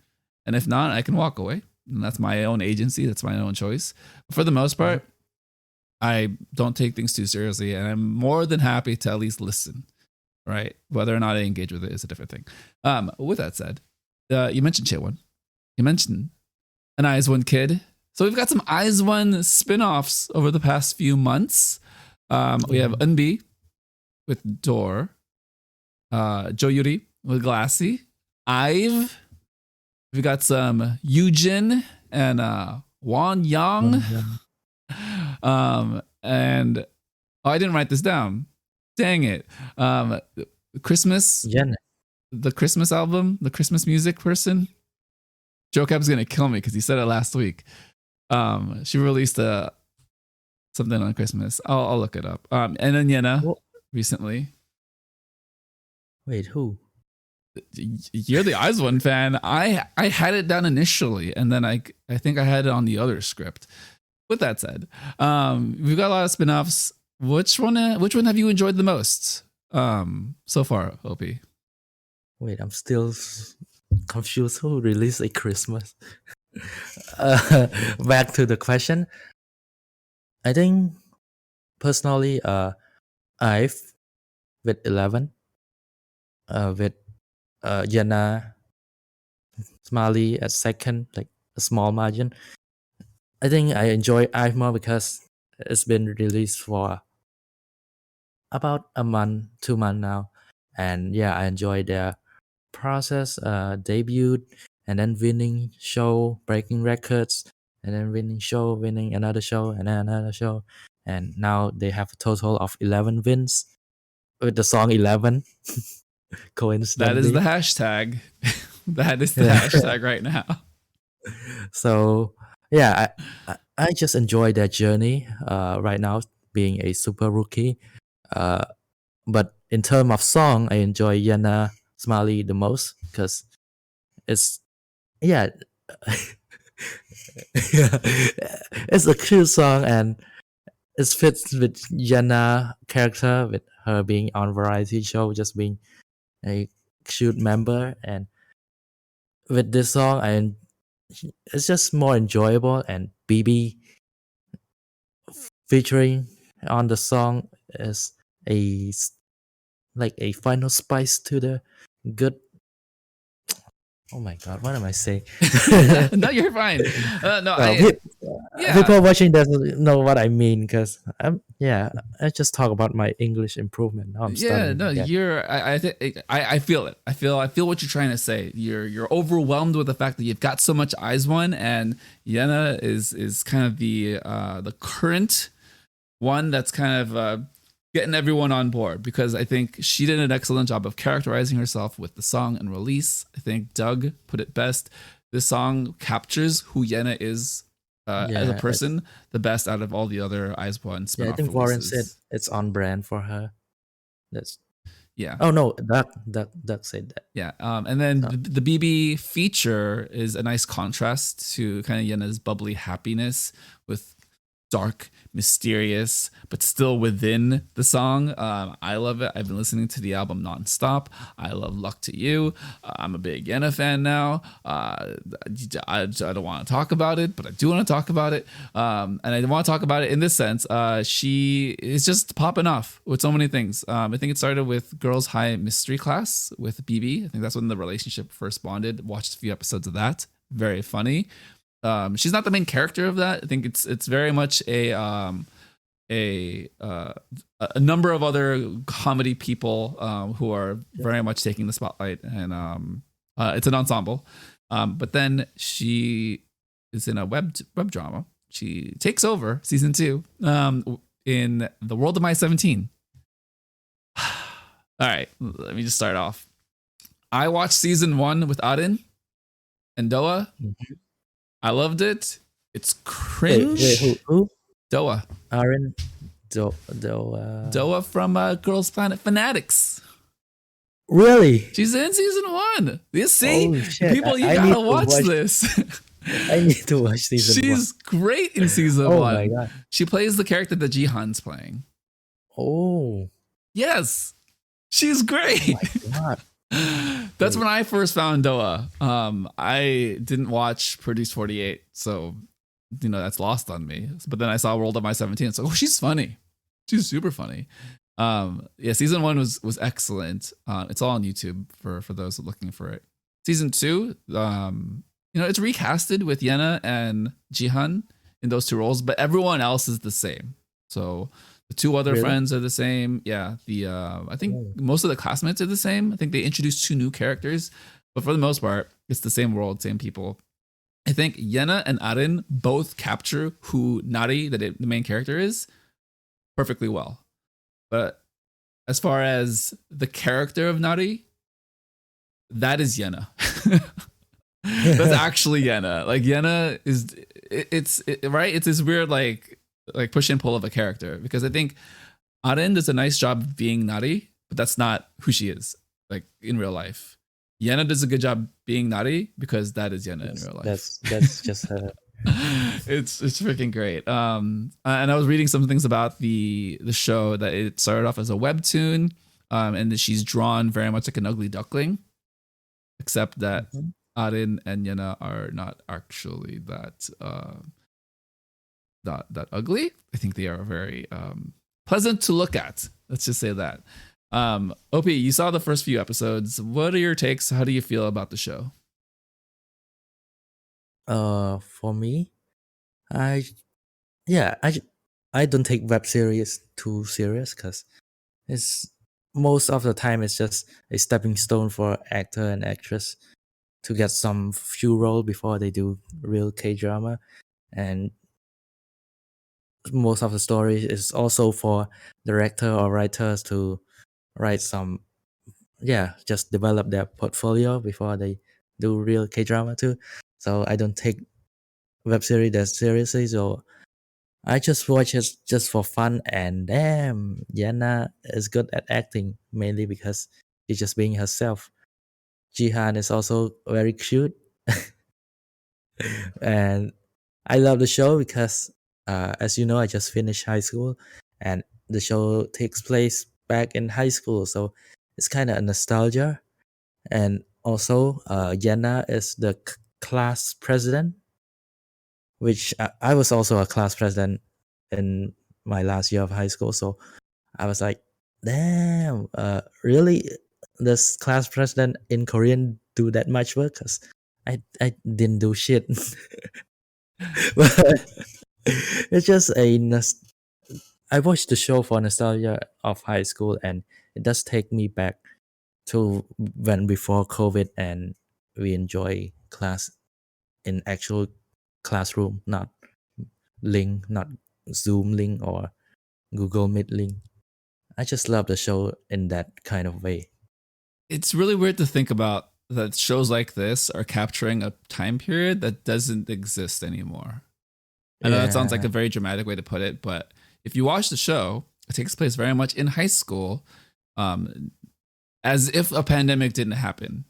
And if not, I can walk away. And that's my own agency. That's my own choice. But for the most part, I don't take things too seriously. And I'm more than happy to at least listen, right? Whether or not I engage with it is a different thing. With that said, you mentioned Chaewon. You mentioned an IZ*ONE kid. So we've got some IZ*ONE spin-offs over the past few months. We have Eunbi with Door, Jo-Yuri with Glassy, IVE. We've got some Yoojin and Won Young. And Oh, I didn't write this down. Dang it. Christmas, Yen. the Christmas album, the Christmas music person. Joe Cap's gonna kill me because he said it last week. She released something on Christmas. I'll look it up. And then Yena Wha- recently. Wait, who? You're the Eyes One fan. I had it down initially, and then I think I had it on the other script. With that said, we've got a lot of spin-offs. Which one have you enjoyed the most so far, OP? Wait, I'm still confused. Who released a Christmas? Back to the question. I think personally, I've with 11, with Yana Smiley at second, like a small margin. I think I enjoy I've more because it's been released for about a month, 2 months now, and yeah, I enjoy their process, debut, and then winning show, breaking records, and then winning show, winning another show, and then another show, and now they have a total of 11 wins with the song 11. That is the Coincidentally, hashtag. That is the Yeah. hashtag right now. So yeah, I just enjoy their journey right now, being a super rookie. But in terms of song, I enjoy Yana Smiley the most because it's yeah, yeah, it's a cute song and it fits with Yana character, with her being on variety show, just being a cute member, and with this song, it's just more enjoyable, and BB featuring on the song is like a final spice to the good. Oh my god, what am I saying? No, you're fine. No, yeah. People watching doesn't know what I mean because I just talk about my English improvement. Now I'm Yeah, studying no, again. I feel it. I feel what you're trying to say. You're overwhelmed with the fact that you've got so much Eyes One, and Yena is kind of the current one that's kind of getting everyone on board, because I think she did an excellent job of characterizing herself with the song and release. I think Doug put it best. This song captures who Yena is as a Yeah, person the best out of all the other Eyes One I spin-off think Warren said releases. it's on brand for her. That's Yeah. oh no, Doug said that. Yeah. And then So, the BB feature is a nice contrast to kind of Yena's bubbly happiness with dark, mysterious, but still within the song. I love it. I've been listening to the album nonstop. I love Luck to You. I'm a big Yena fan now. I don't want to talk about it, but I do want to talk about it. And I want to talk about it in this sense. She is just popping off with so many things. I think it started with Girls High Mystery Class with BB. I think that's when the relationship first bonded. Watched a few episodes of that. Very funny. She's not the main character of that. I think it's very much a number of other comedy people who are very much taking the spotlight, and it's an ensemble. But then she is in a web drama. She takes over season 2 in the world of My 17. All right, let me just start off. I watched season 1 with Arin and Doa. mhm. I loved it. It's Wait, cringe. who? Doa. Aaron Doa from Girls Planet Fanatics. Really? She's in season 1. You see, Oh shit! people, you I need gotta to watch this. I need to watch season She's great in season 1. Oh my god! She plays the character that Jihan's playing. Oh Yes, she's great. my god! That's when I first found Doa. I didn't watch Produce 48, so that's lost on me. But then I saw World of My 17. So she's funny. She's super funny. Yeah, season 1 was excellent. It's all on YouTube for those looking for it. Season 2, it's recasted with Yena and Jihan in those 2 roles, but everyone else is the same. So the 2 other Really? friends are the same. Yeah, I think Oh. most of the classmates are the same. I think they introduced 2 new characters, but for the most part, it's the same world, same people. I think Yena and Arin both capture who Nari, the main character, is perfectly well. But as far as the character of Nari, that is Yena. That's actually Yena. Like Yena is right. It's this weird like push and pull of a character because I think Aren does a nice job of being Nari, but that's not who she is like in real life. Yena does a good job being Nari because that is Yena in real life. That's just her. It's freaking great. And I was reading some things about the show that it started off as a webtoon, and that she's drawn very much like an ugly duckling, except that Mhm. Arin and Yena are not actually that ugly. I think they are very pleasant to look at. Let's just say that. OP, you saw the first few episodes. What are your takes? How do you feel about the show? For me, I yeah, I don't take web series too serious because it's most of the time it's just a stepping stone for actor and actress to get some few role before they do real K drama, and most of the story is also for director or writers to write some, just develop their portfolio before they do real K drama too. So I don't take web series that seriously, so I just watch it just for fun. And damn, Yana is good at acting mainly because she's just being herself. Jihan is also very cute, and I love the show because, as you know, I just finished high school, and the show takes place back in high school, so it's kind of a nostalgia. And also, Yana is the class president, which I was also a class president in my last year of high school. So I was like, damn, really? Does class president in Korean do that much work? Because I didn't do shit. But it's just I watched the show for nostalgia of high school, and it does take me back to when before COVID and we enjoy class in actual classroom, not link, not Zoom link or Google Meet link. I just love the show in that kind of way. It's really weird to think about that shows like this are capturing a time period that doesn't exist anymore. I know that sounds like Yeah, a very dramatic way to put it, but if you watch the show, it takes place very much in high school, um, as if a pandemic didn't happen,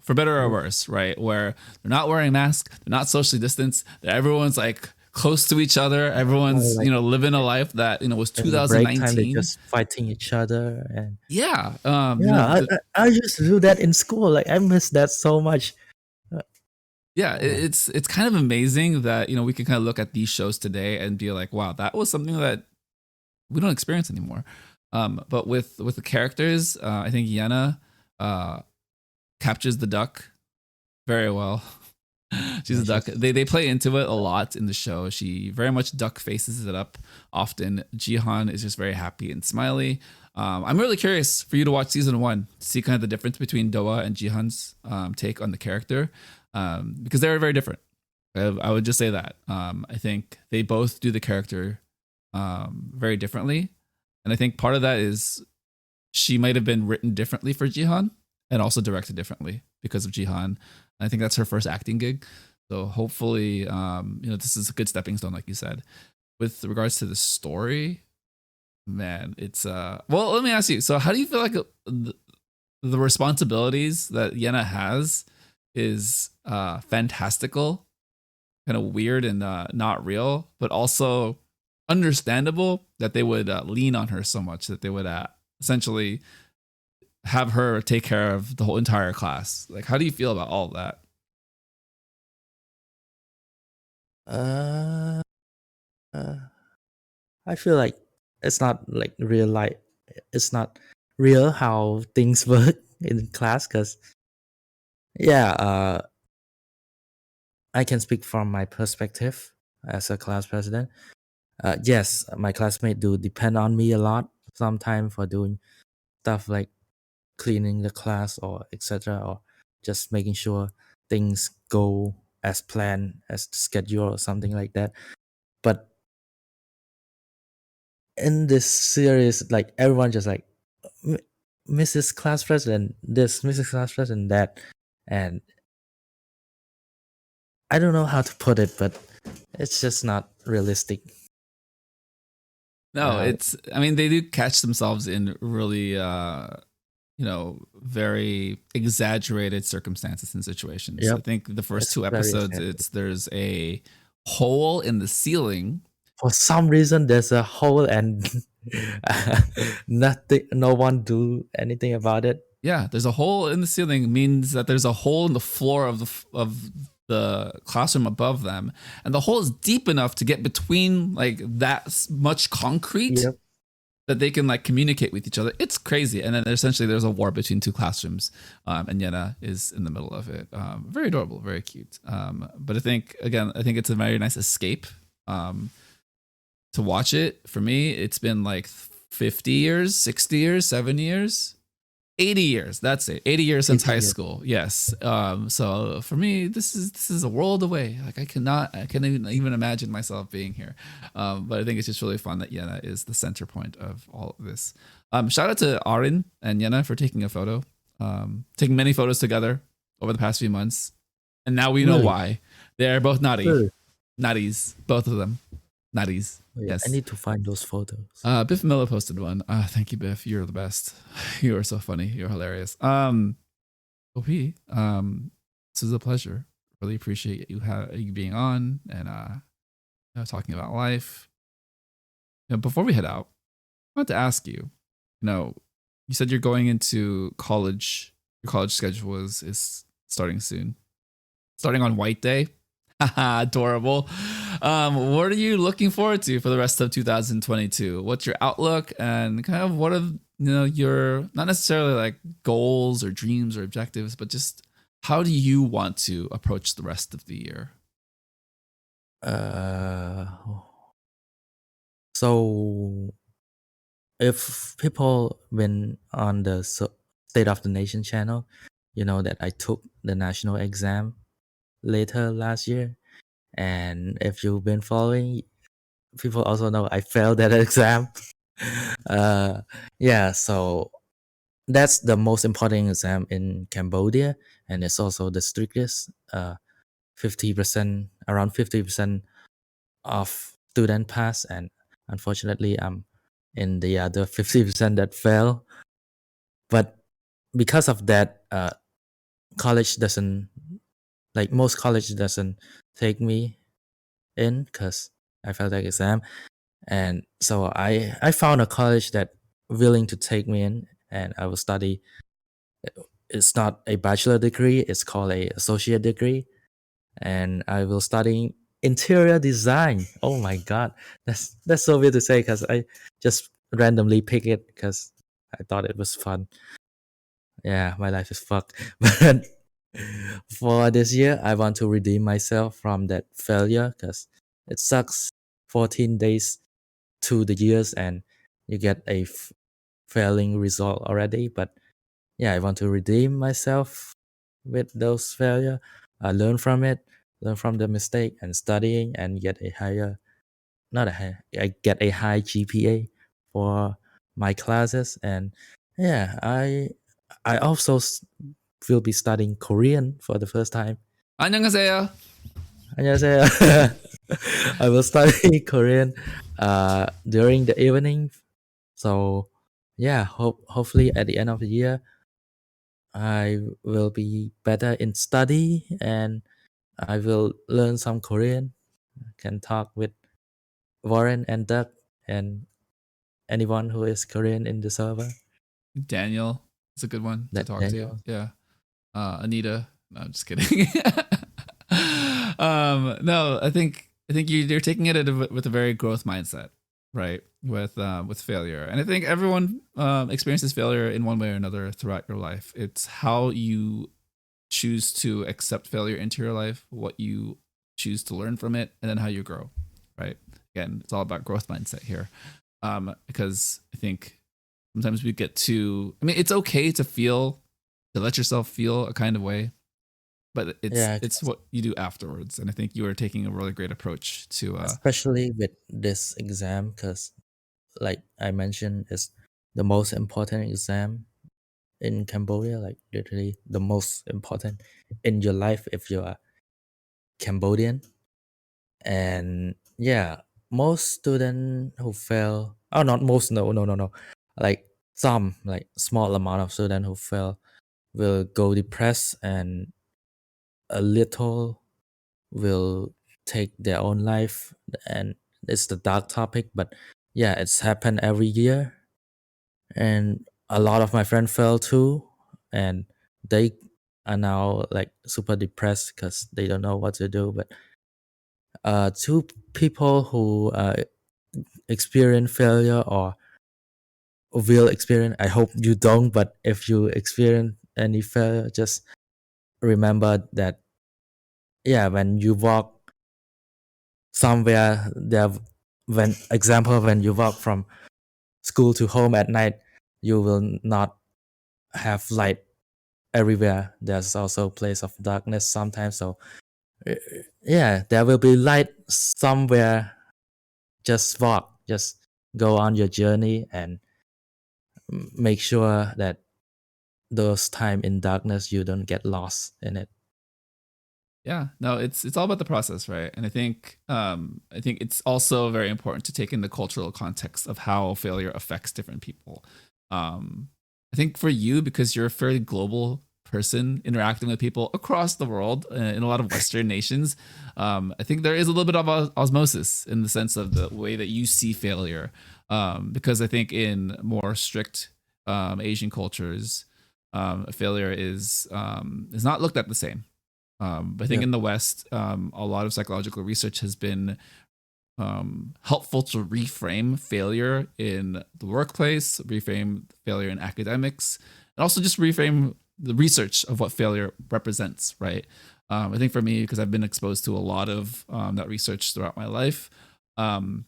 for better or worse, right? Where they're not wearing masks, they're not socially distanced, everyone's like close to each other, everyone's, like living a life that, was in the break time they 2019. just fighting each other, and Yeah. yeah, I used to do that in school. Like I miss that so much. Uh, Yeah, oh, it's kind of amazing that we can kind of look at these shows today and be like, wow, that was something that we don't experience anymore. But with the characters, I think Yenna uh, captures the duck very well. She's yeah, a duck. They play into it a lot in the show. She very much duck faces it up often. Jihan is just very happy and smiley. I'm really curious for you to watch season 1 to see kind of the difference between Doa and Jihan's take on the character, because they're very different. I would just say that. I think they both do the character very differently, and I think part of that is she might have been written differently for Jihan and also directed differently because of Jihan. I think that's her first acting gig. So hopefully, this is a good stepping stone, like you said. With regards to the story, man, it's well, let me ask you. So how do you feel like the responsibilities that Yenna has is fantastical, kind of weird and not real, but also understandable that they would lean on her so much that they would essentially have her take care of the whole entire class. Like, how do you feel about all of that? uh, uh, I feel like it's not like real life. It's not real how things work in class. Cause yeah, I can speak from my perspective as a class president. Yes, my classmates do depend on me a lot sometimes for doing stuff like cleaning the class or etc. or just making sure things go as planned, as scheduled or something like that. But in this series, like everyone just like "M- Mrs. Class President this, Mrs. Class President that," and I don't know how to put it, but it's just not realistic. No, Uh, it's, I mean, they do catch themselves in really very exaggerated circumstances and situations. I yep, think the first it's two very episodes, exaggerated. it's there's a hole in the ceiling. For some reason, there's a hole and nothing. No one do anything about it. Yeah, there's a hole in the ceiling means that there's a hole in the floor of the classroom above them, and the hole is deep enough to get between like that much concrete Yep. that they can like communicate with each other. It's crazy. And then essentially there's a war between two classrooms, and Yena is in the middle of it. Very adorable, very cute. But I think it's a very nice escape to watch it. For me, it's been like 50 years, 60 years, 70 years. 80 years, that's it. 80 years since 80 high years. school. Yes. So for me, this is a world away. Like I can't even imagine myself being here. But I think it's just really fun that Yena is the center point of all of this. Shout out to Arin and Yena for taking a photo, taking many photos together over the past few months. And now we know Really? why. They're both naughty. Really? Naughties, both of them. Naughties. Oh, yeah, I Yes. need to find those photos. Biff Miller posted one. Thank you, Biff. You're the best. You are so funny. You're hilarious. OP, this is a pleasure. Really appreciate you being on and talking about life. Before we head out, I want to ask you. You said you're going into college. Your college schedule is starting soon. Starting on White Day. Adorable. What are you looking forward to for the rest of 2022? What's your outlook and kind of what are your, not necessarily like goals or dreams or objectives, but just how do you want to approach the rest of the year? Uh, so if people been on the State of the Nation channel, you know that I took the national exam later last year, and if you've been following, people also know I failed that exam. Yeah, so that's the most important exam in Cambodia, and it's also the strictest. 50%, around 50% of student pass, and unfortunately, I'm in the other 50% that fail. But because of that, college doesn't, like most college doesn't take me in because I failed that exam. And so I found a college that willing to take me in, and I will study. It's not a bachelor degree; it's called a associate degree, and I will study interior design. Oh my god, that's so weird to say because I just randomly pick it because I thought it was fun. Yeah, my life is fucked. But for this year, I want to redeem myself from that failure because it sucks. 14 days to the years and you get a failing result already. But yeah, I want to redeem myself with those failure. Learn from it, learn from the mistake, and studying and get a higher, not a high, I get a high GPA for my classes. And yeah, I also will be studying Korean for the first time. 안녕하세요. 안녕하세요. I will study Korean during the evening. So yeah, hopefully at the end of the year I will be better in study and I will learn some Korean. Can talk with Warren and Doug and anyone who is Korean in the server. Daniel is a good one to That talk to. Daniel. Yeah. Anita. No, I'm just kidding. No, I think you're taking it with a very growth mindset, right? With failure, and I think everyone experiences failure in one way or another throughout your life. It's how you choose to accept failure into your life, what you choose to learn from it, and then how you grow, right? Again, it's all about growth mindset here, because I think sometimes we get too. I mean, it's okay to let yourself feel a kind of way, but Yeah, it's what you do afterwards. And I think you are taking a really great approach to especially with this exam because like I mentioned, is the most important exam in Cambodia, like literally the most important in your life if you are Cambodian. And yeah, most students who fail, oh, not most, no, like some, like small amount of students who fail will go depressed, and a little will take their own life. And it's the dark topic, but yeah, it's happened every year. And a lot of my friends fell too, and they are now like super depressed because they don't know what to do. But two people who experience failure or will experience, I hope you don't, but if you experience any failure, just remember that, yeah, when you walk somewhere there, when example, when you walk from school to home at night, you will not have light everywhere. There's also a place of darkness sometimes. So uh, yeah, there will be light somewhere. Just walk, just go on your journey, and make sure that those time in darkness you don't get lost in it. Yeah, no, it's all about the process, right? And I think it's also very important to take in the cultural context of how failure affects different people. I think for you, because you're a fairly global person interacting with people across the world in a lot of Western nations, I think there is a little bit of osmosis in the sense of the way that you see failure. Because I think in more strict Asian cultures, failure is not looked at the same. But I think Yeah. in the West, a lot of psychological research has been helpful to reframe failure in the workplace, reframe failure in academics, and also just reframe the research of what failure represents, right? I think for me, because I've been exposed to a lot of that research throughout my life, um,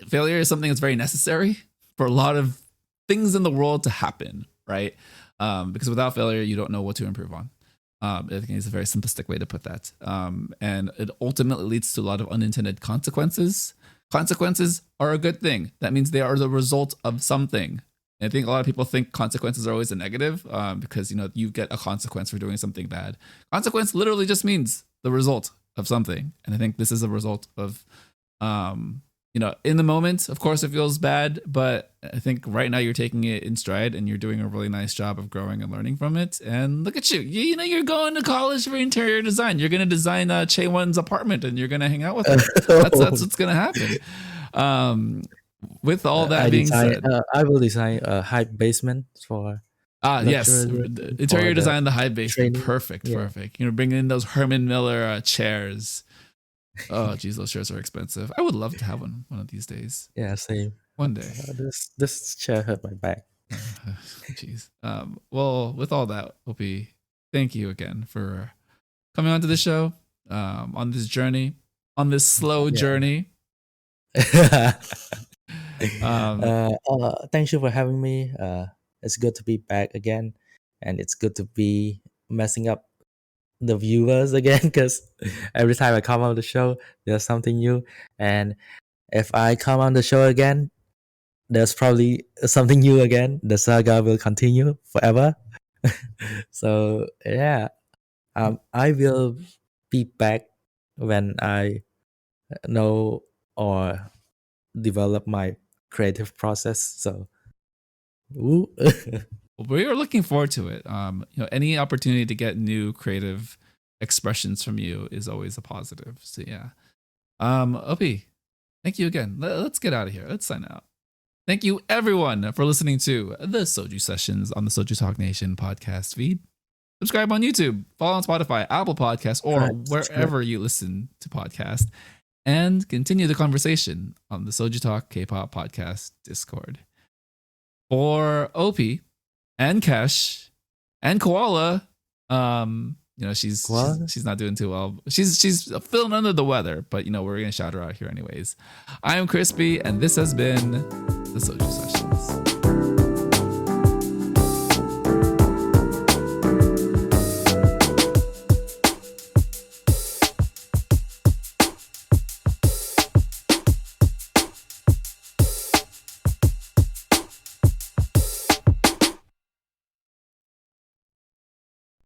failure is something that's very necessary for a lot of things in the world to happen, right? Because without failure, you don't know what to improve on. I think it's a very simplistic way to put that. And it ultimately leads to a lot of unintended consequences. Consequences are a good thing. That means they are the result of something. And I think a lot of people think consequences are always a negative because, you know, you get a consequence for doing something bad. Consequence literally just means the result of something. And I think this is a result of, you know, in the moment, of course, it feels bad, but I think right now you're taking it in stride and you're doing a really nice job of growing and learning from it. And look at you. You know, you're going to college for interior design. You're going to design Chaewon's apartment and you're going to hang out with her. That's what's going to happen. With all that being said, I will design a high basement for yes, lecturers, interior for the design, the high basement. training. Perfect, Yeah. perfect. You know, bringing in those Herman Miller chairs. Oh, geez, those chairs are expensive. I would love to have one of these days. Yeah, same. One day. This chair hurt my back. Jeez. Well, with all that, Opie, thank you again for coming onto the show, on this journey, on this slow Yeah. journey. Thank you for having me. It's good to be back again, and it's good to be messing up the viewers again, because every time I come on the show, there's something new, and if I come on the show again, there's probably something new again. The saga will continue forever. So yeah, I will be back when I know or develop my creative process. So, woo. We are looking forward to it. You know, any opportunity to get new creative expressions from you is always a positive. So yeah. Opie, thank you again. Let's get out of here. Let's sign out. Thank you everyone for listening to the Soju Sessions on the Soju Talk Nation podcast feed. Subscribe on YouTube, follow on Spotify, Apple Podcasts, or wherever you listen to podcasts, and continue the conversation on the Soju Talk K-pop podcast Discord. For OP and Kesh and Koala, you know, she's not doing too well. She's feeling under the weather, but you know, we're gonna shout her out here anyways. I am Crispy, and this has been the Soju Sessions.